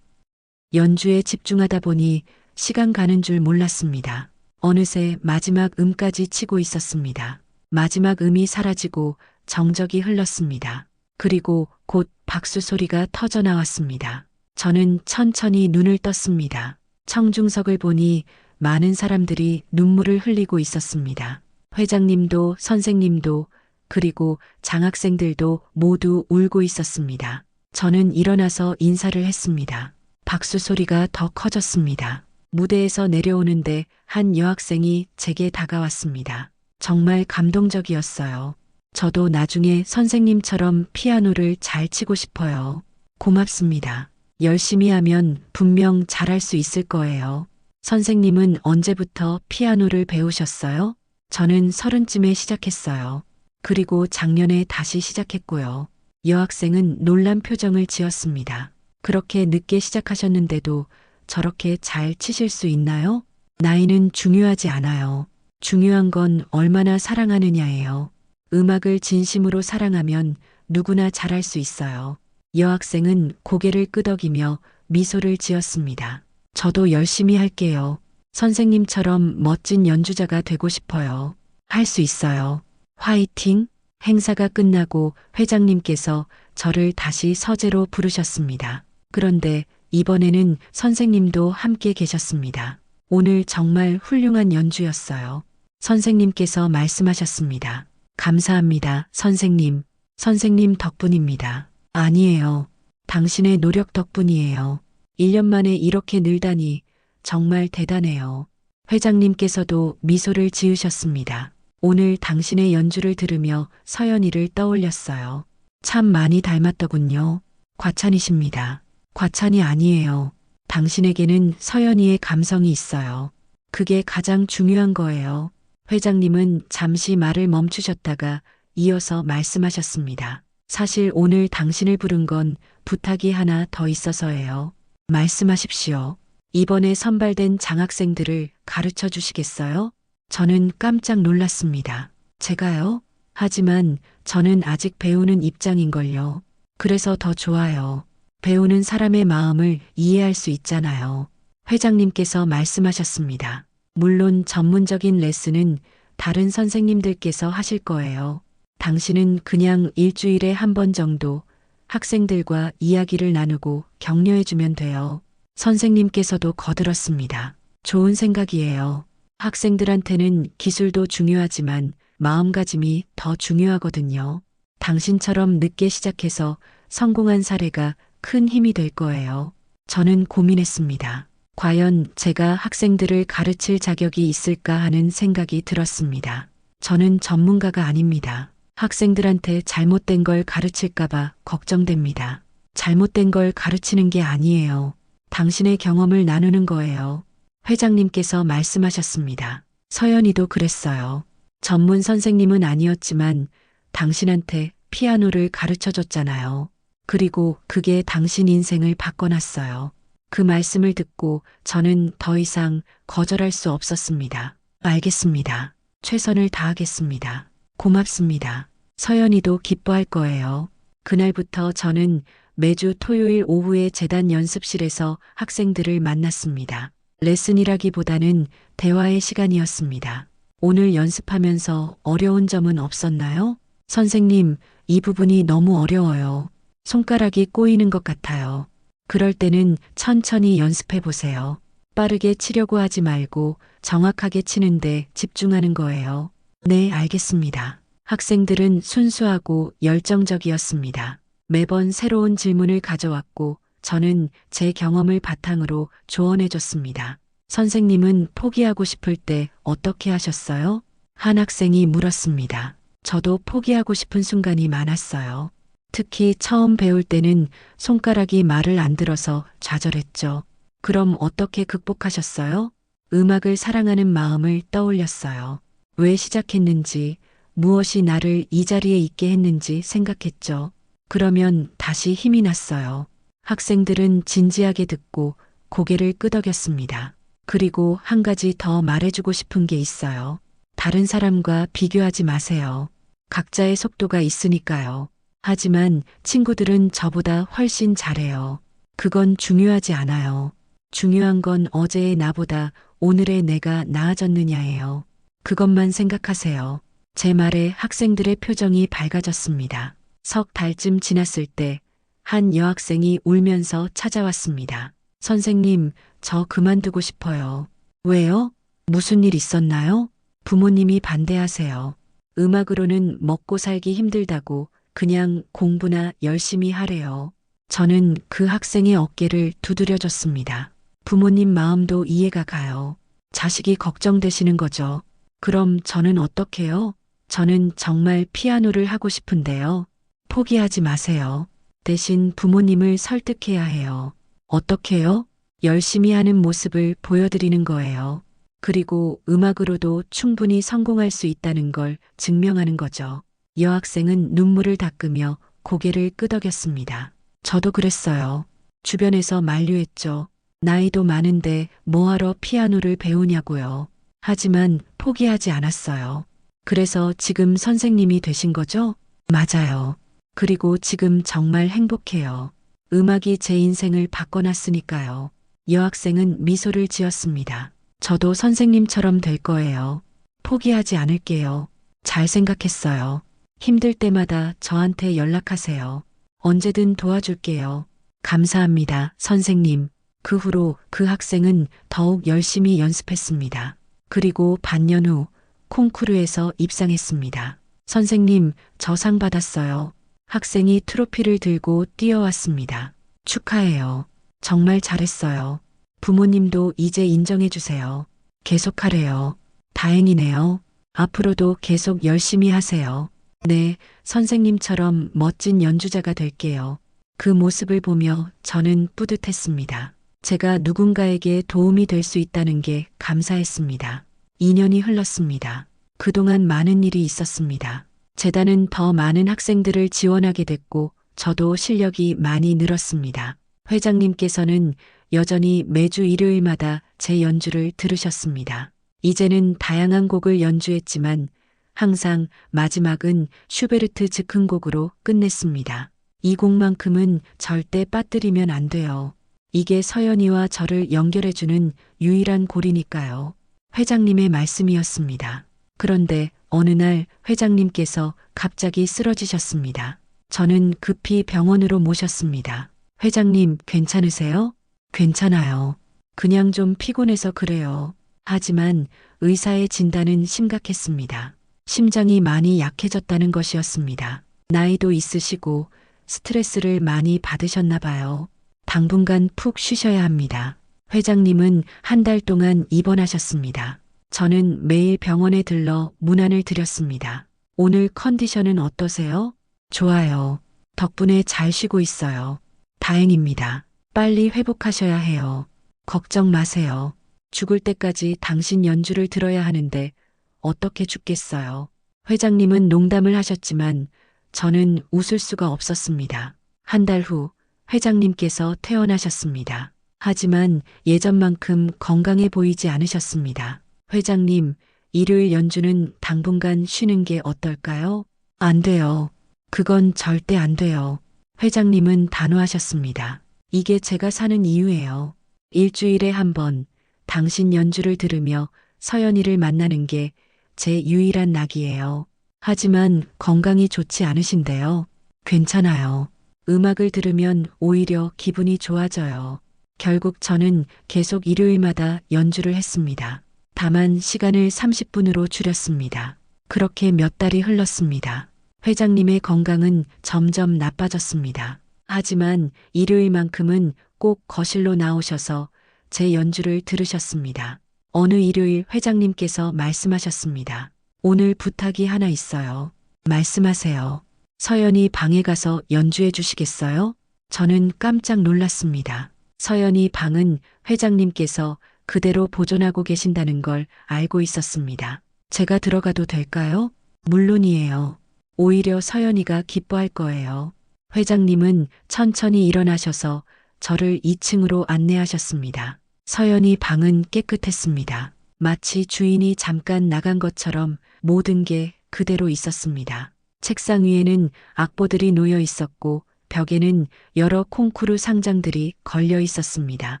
Speaker 1: 연주에 집중하다 보니 시간 가는 줄 몰랐습니다. 어느새 마지막 음까지 치고 있었습니다. 마지막 음이 사라지고 정적이 흘렀습니다. 그리고 곧 박수 소리가 터져 나왔습니다. 저는 천천히 눈을 떴습니다. 청중석을 보니 많은 사람들이 눈물을 흘리고 있었습니다. 회장님도 선생님도 그리고 장학생들도 모두 울고 있었습니다. 저는 일어나서 인사를 했습니다. 박수 소리가 더 커졌습니다. 무대에서 내려오는데 한 여학생이 제게 다가왔습니다. 정말 감동적이었어요. 저도 나중에 선생님처럼 피아노를 잘 치고 싶어요. 고맙습니다. 열심히 하면 분명 잘할 수 있을 거예요. 선생님은 언제부터 피아노를 배우셨어요? 저는 30쯤에 시작했어요. 그리고 작년에 다시 시작했고요. 여학생은 놀란 표정을 지었습니다. 그렇게 늦게 시작하셨는데도 저렇게 잘 치실 수 있나요? 나이는 중요하지 않아요. 중요한 건 얼마나 사랑하느냐예요. 음악을 진심으로 사랑하면 누구나 잘할 수 있어요. 여학생은 고개를 끄덕이며 미소를 지었습니다. 저도 열심히 할게요. 선생님처럼 멋진 연주자가 되고 싶어요. 할 수 있어요. 화이팅! 행사가 끝나고 회장님께서 저를 다시 서재로 부르셨습니다. 그런데 이번에는 선생님도 함께 계셨습니다. 오늘 정말 훌륭한 연주였어요. 선생님께서 말씀하셨습니다. 감사합니다, 선생님. 선생님 덕분입니다. 아니에요. 당신의 노력 덕분이에요. 1년 만에 이렇게 늘다니 정말 대단해요. 회장님께서도 미소를 지으셨습니다. 오늘 당신의 연주를 들으며 서연이를 떠올렸어요. 참 많이 닮았더군요. 과찬이십니다. 과찬이 아니에요. 당신에게는 서연이의 감성이 있어요. 그게 가장 중요한 거예요. 회장님은 잠시 말을 멈추셨다가 이어서 말씀하셨습니다. 사실 오늘 당신을 부른 건 부탁이 하나 더 있어서예요. 말씀하십시오. 이번에 선발된 장학생들을 가르쳐 주시겠어요? 저는 깜짝 놀랐습니다. 제가요? 하지만 저는 아직 배우는 입장인걸요. 그래서 더 좋아요. 배우는 사람의 마음을 이해할 수 있잖아요. 회장님께서 말씀하셨습니다. 물론 전문적인 레슨은 다른 선생님들께서 하실 거예요. 당신은 그냥 일주일에 한 번 정도 학생들과 이야기를 나누고 격려해주면 돼요. 선생님께서도 거들었습니다. 좋은 생각이에요. 학생들한테는 기술도 중요하지만 마음가짐이 더 중요하거든요. 당신처럼 늦게 시작해서 성공한 사례가 큰 힘이 될 거예요. 저는 고민했습니다. 과연 제가 학생들을 가르칠 자격이 있을까 하는 생각이 들었습니다. 저는 전문가가 아닙니다. 학생들한테 잘못된 걸 가르칠까봐 걱정됩니다. 잘못된 걸 가르치는 게 아니에요. 당신의 경험을 나누는 거예요. 회장님께서 말씀하셨습니다. 서연이도 그랬어요. 전문 선생님은 아니었지만 당신한테 피아노를 가르쳐 줬잖아요. 그리고 그게 당신 인생을 바꿔놨어요. 그 말씀을 듣고 저는 더 이상 거절할 수 없었습니다. 알겠습니다. 최선을 다하겠습니다. 고맙습니다. 서연이도 기뻐할 거예요. 그날부터 저는 매주 토요일 오후에 재단 연습실에서 학생들을 만났습니다. 레슨이라기보다는 대화의 시간이었습니다. 오늘 연습하면서 어려운 점은 없었나요? 선생님, 이 부분이 너무 어려워요. 손가락이 꼬이는 것 같아요. 그럴 때는 천천히 연습해 보세요. 빠르게 치려고 하지 말고 정확하게 치는데 집중하는 거예요. 네, 알겠습니다. 학생들은 순수하고 열정적이었습니다. 매번 새로운 질문을 가져왔고 저는 제 경험을 바탕으로 조언해 줬습니다. 선생님은 포기하고 싶을 때 어떻게 하셨어요? 한 학생이 물었습니다. 저도 포기하고 싶은 순간이 많았어요. 특히 처음 배울 때는 손가락이 말을 안 들어서 좌절했죠. 그럼 어떻게 극복하셨어요? 음악을 사랑하는 마음을 떠올렸어요. 왜 시작했는지, 무엇이 나를 이 자리에 있게 했는지 생각했죠. 그러면 다시 힘이 났어요. 학생들은 진지하게 듣고 고개를 끄덕였습니다. 그리고 한 가지 더 말해주고 싶은 게 있어요. 다른 사람과 비교하지 마세요. 각자의 속도가 있으니까요. 하지만 친구들은 저보다 훨씬 잘해요. 그건 중요하지 않아요. 중요한 건 어제의 나보다 오늘의 내가 나아졌느냐예요. 그것만 생각하세요. 제 말에 학생들의 표정이 밝아졌습니다. 석 달쯤 지났을 때 한 여학생이 울면서 찾아왔습니다. 선생님, 저 그만두고 싶어요. 왜요? 무슨 일 있었나요? 부모님이 반대하세요. 음악으로는 먹고 살기 힘들다고 그냥 공부나 열심히 하래요. 저는 그 학생의 어깨를 두드려줬습니다. 부모님 마음도 이해가 가요. 자식이 걱정되시는 거죠. 그럼 저는 어떡해요? 저는 정말 피아노를 하고 싶은데요. 포기하지 마세요. 대신 부모님을 설득해야 해요. 어떻게요? 열심히 하는 모습을 보여드리는 거예요. 그리고 음악으로도 충분히 성공할 수 있다는 걸 증명하는 거죠. 여학생은 눈물을 닦으며 고개를 끄덕였습니다. 저도 그랬어요. 주변에서 만류했죠. 나이도 많은데 뭐하러 피아노를 배우냐고요. 하지만 포기하지 않았어요. 그래서 지금 선생님이 되신 거죠? 맞아요. 그리고 지금 정말 행복해요. 음악이 제 인생을 바꿔놨으니까요. 여학생은 미소를 지었습니다. 저도 선생님처럼 될 거예요. 포기하지 않을게요. 잘 생각했어요. 힘들 때마다 저한테 연락하세요. 언제든 도와줄게요. 감사합니다, 선생님. 그 후로 그 학생은 더욱 열심히 연습했습니다. 그리고 반년 후 콩쿠르에서 입상했습니다. 선생님, 저 상 받았어요. 학생이 트로피를 들고 뛰어왔습니다. 축하해요. 정말 잘했어요. 부모님도 이제 인정해 주세요. 계속하래요. 다행이네요. 앞으로도 계속 열심히 하세요. 네, 선생님처럼 멋진 연주자가 될게요. 그 모습을 보며 저는 뿌듯했습니다. 제가 누군가에게 도움이 될 수 있다는 게 감사했습니다. 2년이 흘렀습니다. 그동안 많은 일이 있었습니다. 재단은 더 많은 학생들을 지원하게 됐고 저도 실력이 많이 늘었습니다. 회장님께서는 여전히 매주 일요일마다 제 연주를 들으셨습니다. 이제는 다양한 곡을 연주했지만 항상 마지막은 슈베르트 즉흥곡으로 끝냈습니다. 이 곡만큼은 절대 빠뜨리면 안 돼요. 이게 서연이와 저를 연결해주는 유일한 고리니까요. 회장님의 말씀이었습니다. 그런데 어느 날 회장님께서 갑자기 쓰러지셨습니다. 저는 급히 병원으로 모셨습니다. 회장님, 괜찮으세요? 괜찮아요. 그냥 좀 피곤해서 그래요. 하지만 의사의 진단은 심각했습니다. 심장이 많이 약해졌다는 것이었습니다. 나이도 있으시고 스트레스를 많이 받으셨나 봐요. 당분간 푹 쉬셔야 합니다. 회장님은 한 달 동안 입원하셨습니다. 저는 매일 병원에 들러 문안을 드렸습니다. 오늘 컨디션은 어떠세요? 좋아요. 덕분에 잘 쉬고 있어요. 다행입니다. 빨리 회복하셔야 해요. 걱정 마세요. 죽을 때까지 당신 연주를 들어야 하는데 어떻게 죽겠어요. 회장님은 농담을 하셨지만 저는 웃을 수가 없었습니다. 한 달 후 회장님께서 퇴원하셨습니다. 하지만 예전만큼 건강해 보이지 않으셨습니다. 회장님, 일요일 연주는 당분간 쉬는 게 어떨까요? 안 돼요. 그건 절대 안 돼요. 회장님은 단호하셨습니다. 이게 제가 사는 이유예요. 일주일에 한 번 당신 연주를 들으며 서연이를 만나는 게 제 유일한 낙이에요. 하지만 건강이 좋지 않으신데요. 괜찮아요. 음악을 들으면 오히려 기분이 좋아져요. 결국 저는 계속 일요일마다 연주를 했습니다. 다만 시간을 30분으로 줄였습니다. 그렇게 몇 달이 흘렀습니다. 회장님의 건강은 점점 나빠졌습니다. 하지만 일요일만큼은 꼭 거실로 나오셔서 제 연주를 들으셨습니다. 어느 일요일 회장님께서 말씀하셨습니다. 오늘 부탁이 하나 있어요. 말씀하세요. 서연이 방에 가서 연주해 주시겠어요? 저는 깜짝 놀랐습니다. 서연이 방은 회장님께서 그대로 보존하고 계신다는 걸 알고 있었습니다. 제가 들어가도 될까요? 물론이에요. 오히려 서연이가 기뻐할 거예요. 회장님은 천천히 일어나셔서 저를 2층으로 안내하셨습니다. 서연이 방은 깨끗했습니다. 마치 주인이 잠깐 나간 것처럼 모든 게 그대로 있었습니다. 책상 위에는 악보들이 놓여 있었고 벽에는 여러 콩쿠르 상장들이 걸려 있었습니다.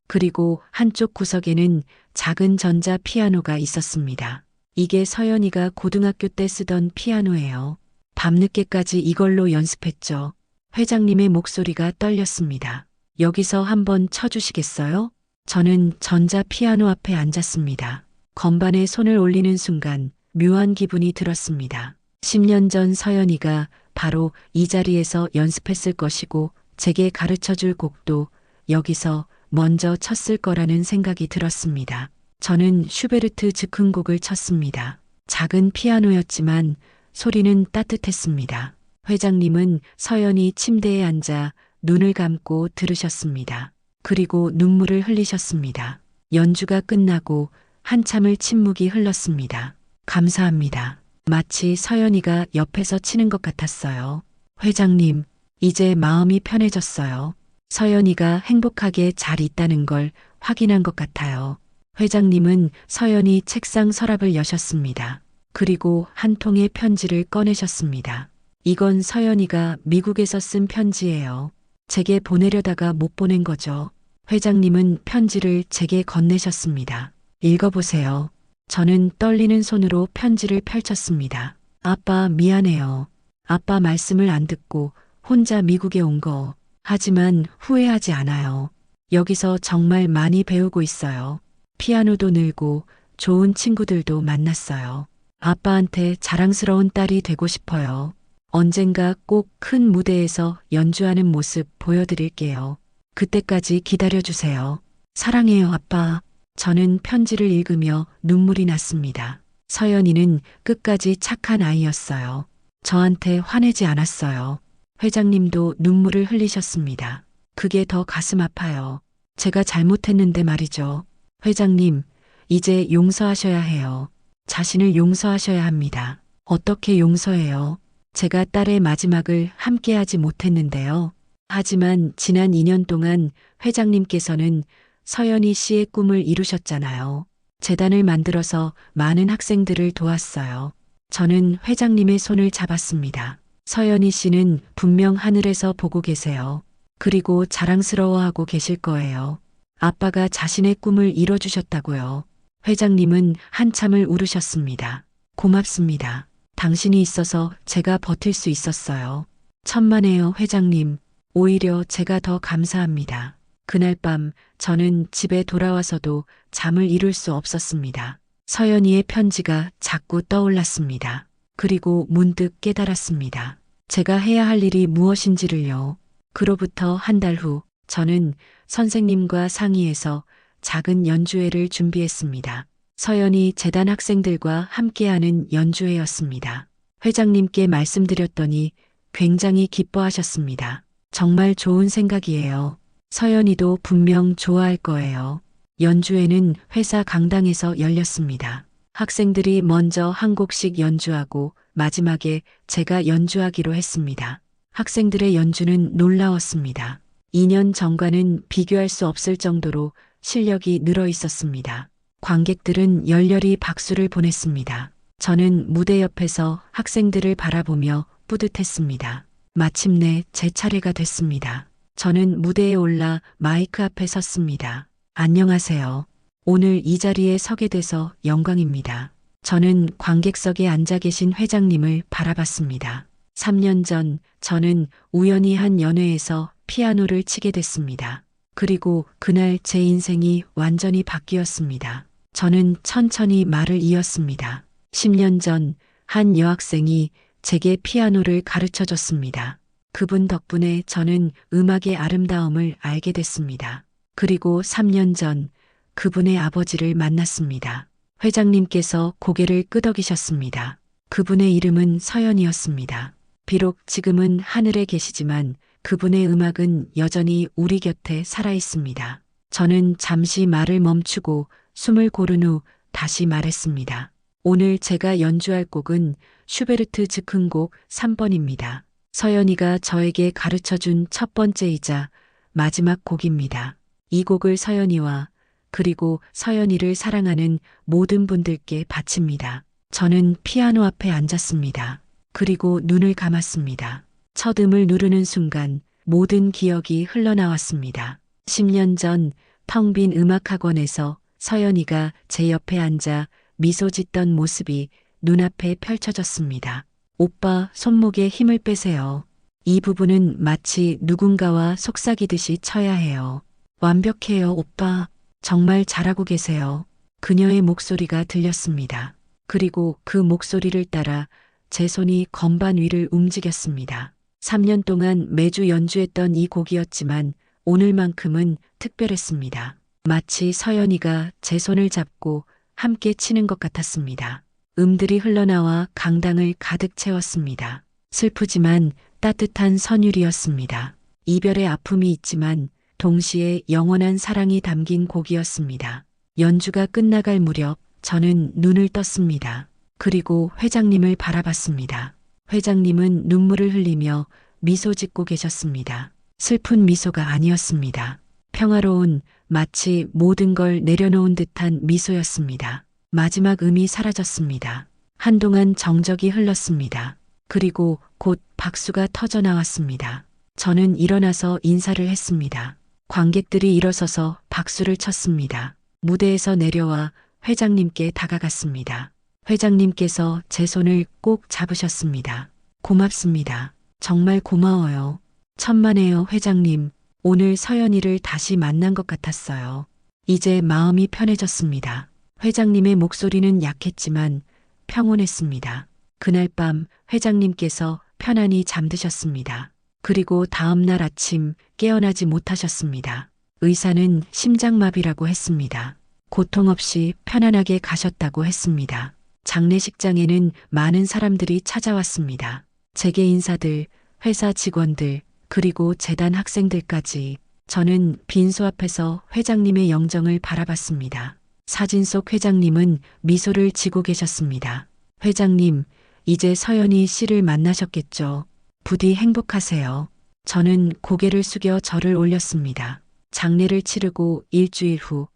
Speaker 1: 그리고 한쪽 구석에는 작은 전자 피아노가 있었습니다. 이게 서연이가 고등학교 때 쓰던 피아노예요. 밤늦게까지 이걸로 연습했죠. 회장님의 목소리가 떨렸습니다. 여기서 한번 쳐주시겠어요? 저는 전자 피아노 앞에 앉았습니다. 건반에 손을 올리는 순간 묘한 기분이 들었습니다. 10년 전 서연이가 바로 이 자리에서 연습했을 것이고 제게 가르쳐 줄 곡도 여기서 먼저 쳤을 거라는 생각이 들었습니다. 저는 슈베르트 즉흥곡을 쳤습니다. 작은 피아노였지만 소리는 따뜻했습니다. 회장님은 서연이 침대에 앉아 눈을 감고 들으셨습니다. 그리고 눈물을 흘리셨습니다. 연주가 끝나고 한참을 침묵이 흘렀습니다. 감사합니다. 마치 서연이가 옆에서 치는 것 같았어요. 회장님, 이제 마음이 편해졌어요. 서연이가 행복하게 잘 있다는 걸 확인한 것 같아요. 회장님은 서연이 책상 서랍을 여셨습니다. 그리고 한 통의 편지를 꺼내셨습니다. 이건 서연이가 미국에서 쓴 편지예요. 제게 보내려다가 못 보낸 거죠. 회장님은 편지를 제게 건네셨습니다. 읽어보세요. 저는 떨리는 손으로 편지를 펼쳤습니다. 아빠 미안해요. 아빠 말씀을 안 듣고 혼자 미국에 온 거. 하지만 후회하지 않아요. 여기서 정말 많이 배우고 있어요. 피아노도 늘고 좋은 친구들도 만났어요. 아빠한테 자랑스러운 딸이 되고 싶어요. 언젠가 꼭 큰 무대에서 연주하는 모습 보여드릴게요. 그때까지 기다려주세요. 사랑해요, 아빠. 저는 편지를 읽으며 눈물이 났습니다. 서연이는 끝까지 착한 아이였어요. 저한테 화내지 않았어요. 회장님도 눈물을 흘리셨습니다. 그게 더 가슴 아파요. 제가 잘못했는데 말이죠. 회장님, 이제 용서하셔야 해요. 자신을 용서하셔야 합니다. 어떻게 용서해요? 제가 딸의 마지막을 함께하지 못했는데요. 하지만 지난 2년 동안 회장님께서는 서연이 씨의 꿈을 이루셨잖아요. 재단을 만들어서 많은 학생들을 도왔어요. 저는 회장님의 손을 잡았습니다. 서연이 씨는 분명 하늘에서 보고 계세요. 그리고 자랑스러워하고 계실 거예요. 아빠가 자신의 꿈을 이뤄주셨다고요. 회장님은 한참을 울으셨습니다. 고맙습니다. 당신이 있어서 제가 버틸 수 있었어요. 천만에요, 회장님. 오히려 제가 더 감사합니다. 그날 밤 저는 집에 돌아와서도 잠을 이룰 수 없었습니다. 서연이의 편지가 자꾸 떠올랐습니다. 그리고 문득 깨달았습니다. 제가 해야 할 일이 무엇인지를요. 그로부터 한 달 후 저는 선생님과 상의해서 작은 연주회를 준비했습니다. 서연이 재단 학생들과 함께하는 연주회였습니다. 회장님께 말씀드렸더니 굉장히 기뻐하셨습니다. 정말 좋은 생각이에요. 서연이도 분명 좋아할 거예요. 연주회는 회사 강당에서 열렸습니다. 학생들이 먼저 한 곡씩 연주하고 마지막에 제가 연주하기로 했습니다. 학생들의 연주는 놀라웠습니다. 2년 전과는 비교할 수 없을 정도로 실력이 늘어 있었습니다. 관객들은 열렬히 박수를 보냈습니다. 저는 무대 옆에서 학생들을 바라보며 뿌듯했습니다. 마침내 제 차례가 됐습니다. 저는 무대에 올라 마이크 앞에 섰습니다. 안녕하세요. 오늘 이 자리에 서게 돼서 영광입니다. 저는 관객석에 앉아 계신 회장님을 바라봤습니다. 3년 전 저는 우연히 한 연회에서 피아노를 치게 됐습니다. 그리고 그날 제 인생이 완전히 바뀌었습니다. 저는 천천히 말을 이었습니다. 10년 전 한 여학생이 제게 피아노를 가르쳐 줬습니다. 그분 덕분에 저는 음악의 아름다움을 알게 됐습니다. 그리고 3년 전 그분의 아버지를 만났습니다. 회장님께서 고개를 끄덕이셨습니다. 그분의 이름은 서연이었습니다. 비록 지금은 하늘에 계시지만 그분의 음악은 여전히 우리 곁에 살아 있습니다. 저는 잠시 말을 멈추고 숨을 고른 후 다시 말했습니다. 오늘 제가 연주할 곡은 슈베르트 즉흥곡 3번입니다. 서연이가 저에게 가르쳐준 첫 번째이자 마지막 곡입니다. 이 곡을 서연이와 그리고 서연이를 사랑하는 모든 분들께 바칩니다. 저는 피아노 앞에 앉았습니다. 그리고 눈을 감았습니다. 첫 음을 누르는 순간 모든 기억이 흘러나왔습니다. 10년 전 텅 빈 음악학원에서 서연이가 제 옆에 앉아 미소 짓던 모습이 눈앞에 펼쳐졌습니다. 오빠 손목에 힘을 빼세요. 이 부분은 마치 누군가와 속삭이듯이 쳐야 해요. 완벽해요, 오빠. 정말 잘하고 계세요. 그녀의 목소리가 들렸습니다. 그리고 그 목소리를 따라 제 손이 건반 위를 움직였습니다. 3년 동안 매주 연주했던 이 곡이었지만 오늘만큼은 특별했습니다. 마치 서연이가 제 손을 잡고 함께 치는 것 같았습니다. 음들이 흘러나와 강당을 가득 채웠습니다. 슬프지만 따뜻한 선율이었습니다. 이별의 아픔이 있지만 동시에 영원한 사랑이 담긴 곡이었습니다. 연주가 끝나갈 무렵 저는 눈을 떴습니다. 그리고 회장님을 바라봤습니다. 회장님은 눈물을 흘리며 미소 짓고 계셨습니다. 슬픈 미소가 아니었습니다. 평화로운 마치 모든 걸 내려놓은 듯한 미소였습니다. 마지막 음이 사라졌습니다. 한동안 정적이 흘렀습니다. 그리고 곧 박수가 터져 나왔습니다. 저는 일어나서 인사를 했습니다. 관객들이 일어서서 박수를 쳤습니다. 무대에서 내려와 회장님께 다가갔습니다. 회장님께서 제 손을 꼭 잡으셨습니다. 고맙습니다. 정말 고마워요. 천만에요, 회장님. 오늘 서연이를 다시 만난 것 같았어요. 이제 마음이 편해졌습니다. 회장님의 목소리는 약했지만 평온했습니다. 그날 밤 회장님께서 편안히 잠드셨습니다. 그리고 다음 날 아침 깨어나지 못하셨습니다. 의사는 심장마비라고 했습니다. 고통 없이 편안하게 가셨다고 했습니다. 장례식장에는 많은 사람들이 찾아왔습니다. 재계 인사들, 회사 직원들, 그리고 재단 학생들까지. 저는 빈소 앞에서 회장님의 영정을 바라봤습니다. 사진 속 회장님은 미소를 지고 계셨습니다. 회장님, 이제 서연이 씨를 만나셨겠죠. 부디 행복하세요. 저는 고개를 숙여 절을 올렸습니다. 장례를 치르고 일주일 후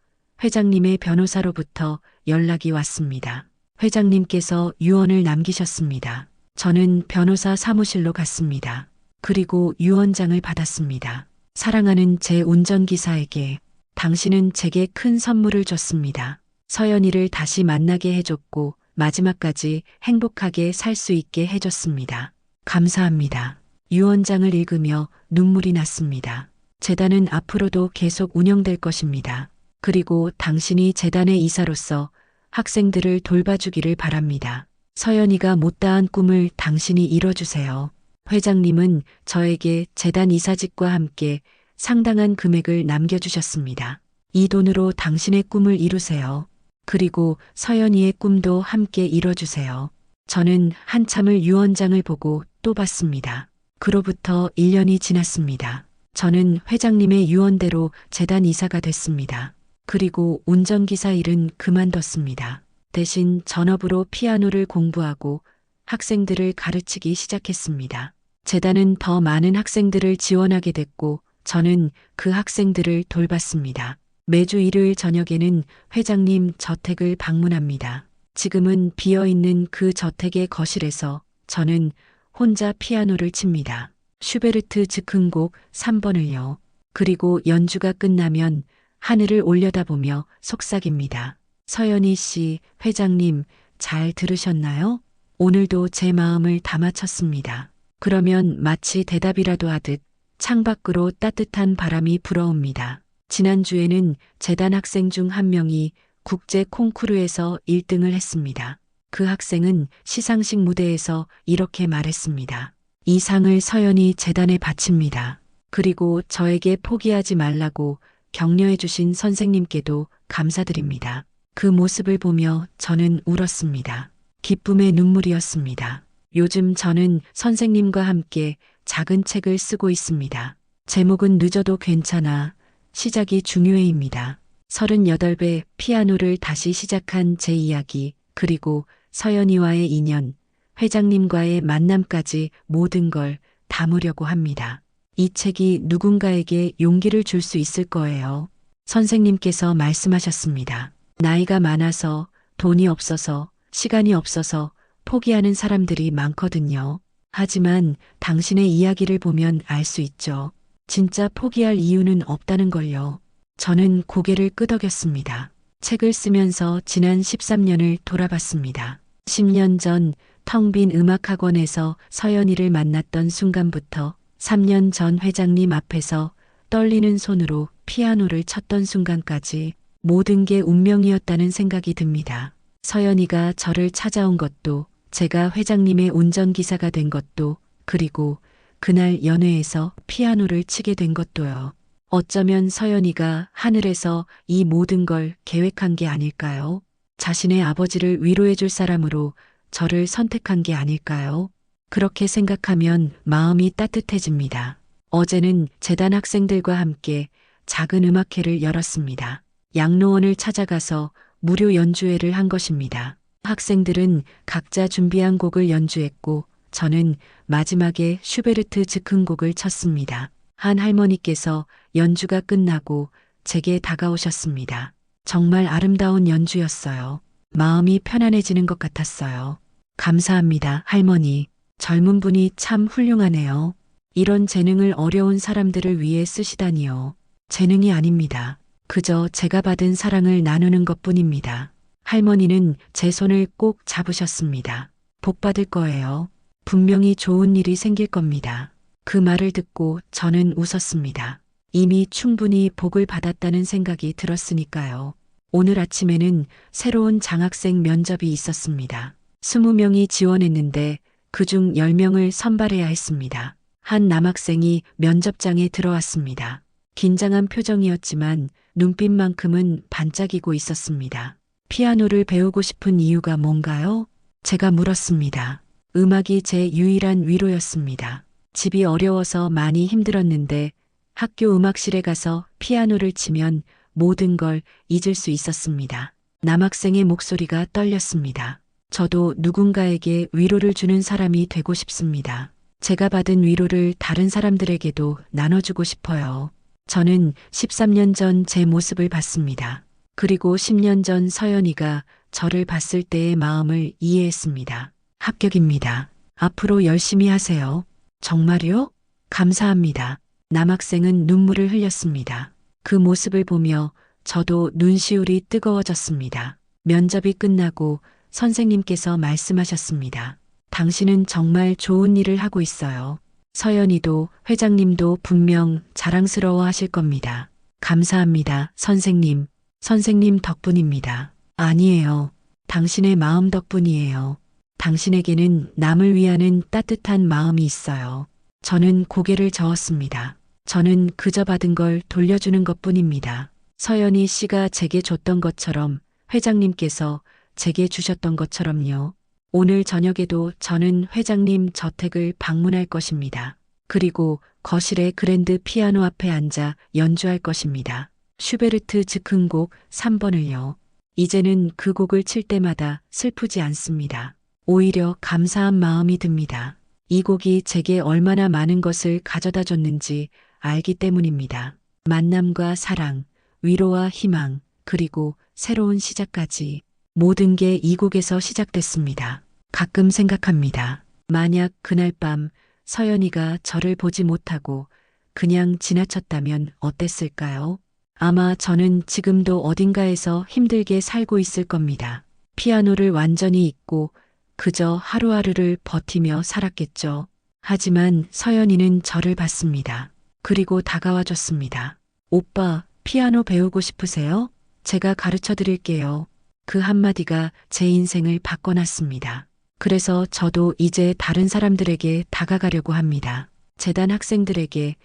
Speaker 1: 회장님의 변호사로부터 연락이 왔습니다. 회장님께서 유언을 남기셨습니다. 저는 변호사 사무실로 갔습니다. 그리고 유언장을 받았습니다. 사랑하는 제 운전기사에게 당신은 제게 큰 선물을 줬습니다. 서연이를 다시 만나게 해줬고 마지막까지 행복하게 살 수 있게 해줬습니다. 감사합니다. 유언장을 읽으며 눈물이 났습니다. 재단은 앞으로도 계속 운영될 것입니다. 그리고 당신이 재단의 이사로서 학생들을 돌봐주기를 바랍니다. 서연이가 못다한 꿈을 당신이 이뤄주세요. 회장님은 저에게 재단 이사직과 함께 상당한 금액을 남겨주셨습니다. 이 돈으로 당신의 꿈을 이루세요. 그리고 서연이의 꿈도 함께 이뤄주세요. 저는 한참을 유원장을 보고 또 봤습니다. 그로부터 1년이 지났습니다. 저는 회장님의 유언대로 재단 이사가 됐습니다. 그리고 운전기사 일은 그만뒀습니다. 대신 전업으로 피아노를 공부하고 학생들을 가르치기 시작했습니다. 재단은 더 많은 학생들을 지원하게 됐고 저는 그 학생들을 돌봤습니다. 매주 일요일 저녁에는 회장님 저택을 방문합니다. 지금은 비어있는 그 저택의 거실에서 저는 혼자 피아노를 칩니다. 슈베르트 즉흥곡 3번을요. 그리고 연주가 끝나면 하늘을 올려다보며 속삭입니다. 서연이 씨, 회장님 잘 들으셨나요? 오늘도 제 마음을 담아쳤습니다. 그러면 마치 대답이라도 하듯 창밖으로 따뜻한 바람이 불어옵니다. 지난주에는 재단 학생 중 한 명이 국제 콩쿠르에서 1등을 했습니다. 그 학생은 시상식 무대에서 이렇게 말했습니다. 이 상을 서연이 재단에 바칩니다. 그리고 저에게 포기하지 말라고 격려해 주신 선생님께도 감사드립니다. 그 모습을 보며 저는 울었습니다. 기쁨의 눈물이었습니다. 요즘 저는 선생님과 함께 작은 책을 쓰고 있습니다. 제목은 늦어도 괜찮아. 시작이 중요해입니다. 38배 피아노를 다시 시작한 제 이야기, 그리고 서연이와의 인연, 회장님과의 만남까지 모든 걸 담으려고 합니다. 이 책이 누군가에게 용기를 줄 수 있을 거예요. 선생님께서 말씀하셨습니다. 나이가 많아서, 돈이 없어서, 시간이 없어서 포기하는 사람들이 많거든요. 하지만 당신의 이야기를 보면 알 수 있죠. 진짜 포기할 이유는 없다는 걸요. 저는 고개를 끄덕였습니다. 책을 쓰면서 지난 13년을 돌아봤습니다. 10년 전 텅 빈 음악학원에서 서연이를 만났던 순간부터 3년 전 회장님 앞에서 떨리는 손으로 피아노를 쳤던 순간까지 모든 게 운명이었다는 생각이 듭니다. 서연이가 저를 찾아온 것도, 제가 회장님의 운전기사가 된 것도, 그리고 그날 연회에서 피아노를 치게 된 것도요. 어쩌면 서연이가 하늘에서 이 모든 걸 계획한 게 아닐까요? 자신의 아버지를 위로해 줄 사람으로 저를 선택한 게 아닐까요? 그렇게 생각하면 마음이 따뜻해집니다. 어제는 재단 학생들과 함께 작은 음악회를 열었습니다. 양로원을 찾아가서 무료 연주회를 한 것입니다. 학생들은 각자 준비한 곡을 연주했고 저는 마지막에 슈베르트 즉흥곡을 쳤습니다. 한 할머니께서 연주가 끝나고 제게 다가오셨습니다. 정말 아름다운 연주였어요. 마음이 편안해지는 것 같았어요. 감사합니다, 할머니. 젊은 분이 참 훌륭하네요. 이런 재능을 어려운 사람들을 위해 쓰시다니요. 재능이 아닙니다. 그저 제가 받은 사랑을 나누는 것뿐입니다. 할머니는 제 손을 꼭 잡으셨습니다. 복 받을 거예요. 분명히 좋은 일이 생길 겁니다. 그 말을 듣고 저는 웃었습니다. 이미 충분히 복을 받았다는 생각이 들었으니까요. 오늘 아침에는 새로운 장학생 면접이 있었습니다. 20명이 지원했는데 그중 10명을 선발해야 했습니다. 한 남학생이 면접장에 들어왔습니다. 긴장한 표정이었지만 눈빛만큼은 반짝이고 있었습니다. 피아노를 배우고 싶은 이유가 뭔가요? 제가 물었습니다. 음악이 제 유일한 위로였습니다. 집이 어려워서 많이 힘들었는데 학교 음악실에 가서 피아노를 치면 모든 걸 잊을 수 있었습니다. 남학생의 목소리가 떨렸습니다. 저도 누군가에게 위로를 주는 사람이 되고 싶습니다. 제가 받은 위로를 다른 사람들에게도 나눠주고 싶어요. 저는 13년 전 제 모습을 봤습니다. 그리고 10년 전 서연이가 저를 봤을 때의 마음을 이해했습니다. 합격입니다. 앞으로 열심히 하세요. 정말요? 감사합니다. 남학생은 눈물을 흘렸습니다. 그 모습을 보며 저도 눈시울이 뜨거워졌습니다. 면접이 끝나고 선생님께서 말씀하셨습니다. 당신은 정말 좋은 일을 하고 있어요. 서연이도 회장님도 분명 자랑스러워 하실 겁니다. 감사합니다, 선생님. 선생님 덕분입니다. 아니에요. 당신의 마음 덕분이에요. 당신에게는 남을 위하는 따뜻한 마음이 있어요. 저는 고개를 저었습니다. 저는 그저 받은 걸 돌려주는 것뿐입니다. 서연이 씨가 제게 줬던 것처럼 회장님께서 제게 주셨던 것처럼요. 오늘 저녁에도 저는 회장님 저택을 방문할 것입니다. 그리고 거실의 그랜드 피아노 앞에 앉아 연주할 것입니다. 슈베르트 즉흥곡 3번을요. 이제는 그 곡을 칠 때마다 슬프지 않습니다. 오히려 감사한 마음이 듭니다. 이 곡이 제게 얼마나 많은 것을 가져다 줬는지 알기 때문입니다. 만남과 사랑, 위로와 희망, 그리고 새로운 시작까지 모든 게 이 곡에서 시작됐습니다. 가끔 생각합니다. 만약 그날 밤 서연이가 저를 보지 못하고 그냥 지나쳤다면 어땠을까요? 아마 저는 지금도 어딘가에서 힘들게 살고 있을 겁니다. 피아노를 완전히 잊고 그저 하루하루를 버티며 살았겠죠. 하지만 서연이는 저를 봤습니다. 그리고 다가와 줬습니다. 오빠, 피아노 배우고 싶으세요? 제가 가르쳐 드릴게요. 그 한마디가 제 인생을 바꿔놨습니다. 그래서 저도 이제 다른 사람들에게 다가가려고 합니다. 재단 학생들에게,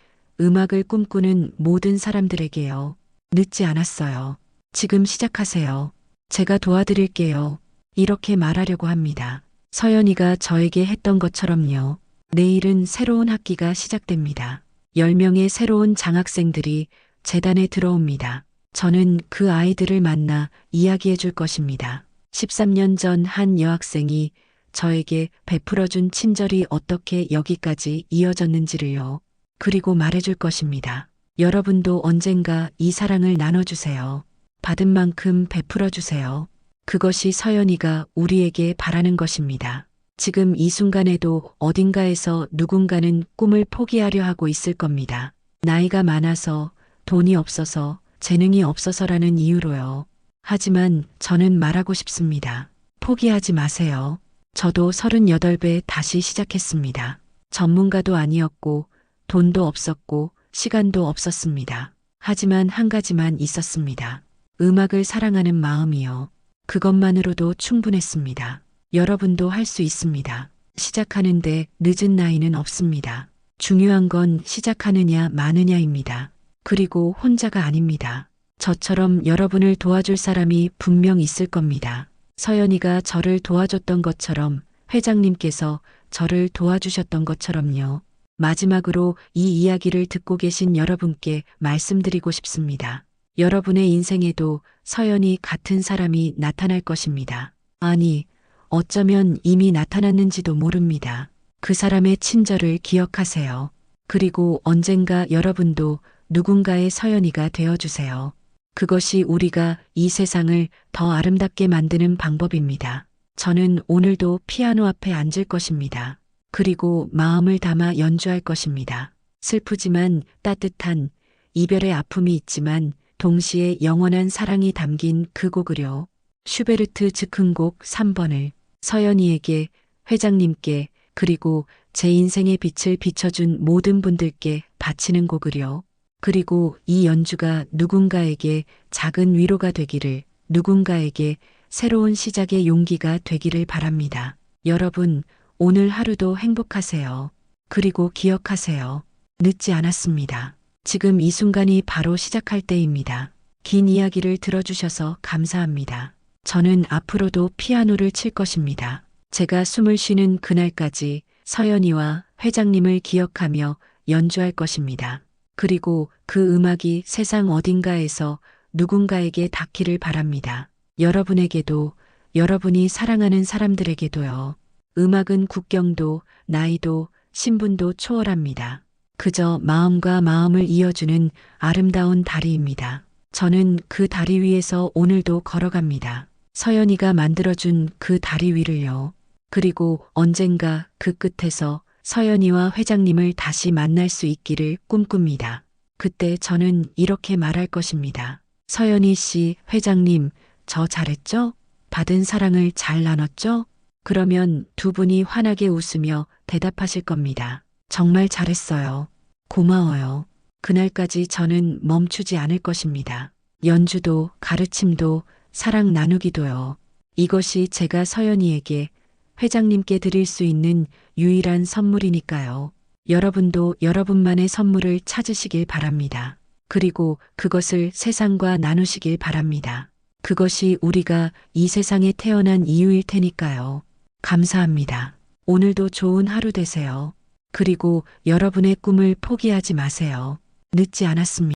Speaker 1: 음악을 꿈꾸는 모든 사람들에게요. 늦지 않았어요. 지금 시작하세요. 제가 도와드릴게요. 이렇게 말하려고 합니다. 서연이가 저에게 했던 것처럼요. 내일은 새로운 학기가 시작됩니다. 10명의 새로운 장학생들이 재단에 들어옵니다. 저는 그 아이들을 만나 이야기해 줄 것입니다. 13년 전 한 여학생이 저에게 베풀어준 친절이 어떻게 여기까지 이어졌는지를요. 그리고 말해줄 것입니다. 여러분도 언젠가 이 사랑을 나눠주세요. 받은 만큼 베풀어주세요. 그것이 서연이가 우리에게 바라는 것입니다. 지금 이 순간에도 어딘가에서 누군가는 꿈을 포기하려 하고 있을 겁니다. 나이가 많아서, 돈이 없어서, 재능이 없어서라는 이유로요. 하지만 저는 말하고 싶습니다. 포기하지 마세요. 저도 38배 다시 시작했습니다. 전문가도 아니었고, 돈도 없었고, 시간도 없었습니다. 하지만 한 가지만 있었습니다. 음악을 사랑하는 마음이요. 그것만으로도 충분했습니다. 여러분도 할 수 있습니다. 시작하는데 늦은 나이는 없습니다. 중요한 건 시작하느냐 마느냐입니다. 그리고 혼자가 아닙니다. 저처럼 여러분을 도와줄 사람이 분명 있을 겁니다. 서연이가 저를 도와줬던 것처럼 회장님께서 저를 도와주셨던 것처럼요. 마지막으로 이 이야기를 듣고 계신 여러분께 말씀드리고 싶습니다. 여러분의 인생에도 서연이 같은 사람이 나타날 것입니다. 아니, 어쩌면 이미 나타났는지도 모릅니다. 그 사람의 친절을 기억하세요. 그리고 언젠가 여러분도 누군가의 서연이가 되어주세요. 그것이 우리가 이 세상을 더 아름답게 만드는 방법입니다. 저는 오늘도 피아노 앞에 앉을 것입니다. 그리고 마음을 담아 연주할 것입니다. 슬프지만 따뜻한 이별의 아픔이 있지만 동시에 영원한 사랑이 담긴 그 곡을요. 슈베르트 즉흥곡 3번을 서연이에게, 회장님께, 그리고 제 인생의 빛을 비춰준 모든 분들께 바치는 곡을요. 그리고 이 연주가 누군가에게 작은 위로가 되기를, 누군가에게 새로운 시작의 용기가 되기를 바랍니다. 여러분, 오늘 하루도 행복하세요. 그리고 기억하세요. 늦지 않았습니다. 지금 이 순간이 바로 시작할 때입니다. 긴 이야기를 들어주셔서 감사합니다. 저는 앞으로도 피아노를 칠 것입니다. 제가 숨을 쉬는 그날까지 서연이와 회장님을 기억하며 연주할 것입니다. 그리고 그 음악이 세상 어딘가에서 누군가에게 닿기를 바랍니다. 여러분에게도, 여러분이 사랑하는 사람들에게도요. 음악은 국경도, 나이도, 신분도 초월합니다. 그저 마음과 마음을 이어주는 아름다운 다리입니다. 저는 그 다리 위에서 오늘도 걸어갑니다. 서연이가 만들어준 그 다리 위를요. 그리고 언젠가 그 끝에서 서연이와 회장님을 다시 만날 수 있기를 꿈꿉니다. 그때 저는 이렇게 말할 것입니다. 서연이 씨, 회장님, 저 잘했죠? 받은 사랑을 잘 나눴죠? 그러면 두 분이 환하게 웃으며 대답하실 겁니다. 정말 잘했어요. 고마워요. 그날까지 저는 멈추지 않을 것입니다. 연주도, 가르침도, 사랑 나누기도요. 이것이 제가 서연이에게, 회장님께 드릴 수 있는 유일한 선물이니까요. 여러분도 여러분만의 선물을 찾으시길 바랍니다. 그리고 그것을 세상과 나누시길 바랍니다. 그것이 우리가 이 세상에 태어난 이유일 테니까요. 감사합니다. 오늘도 좋은 하루 되세요. 그리고 여러분의 꿈을 포기하지 마세요. 늦지 않았습니다.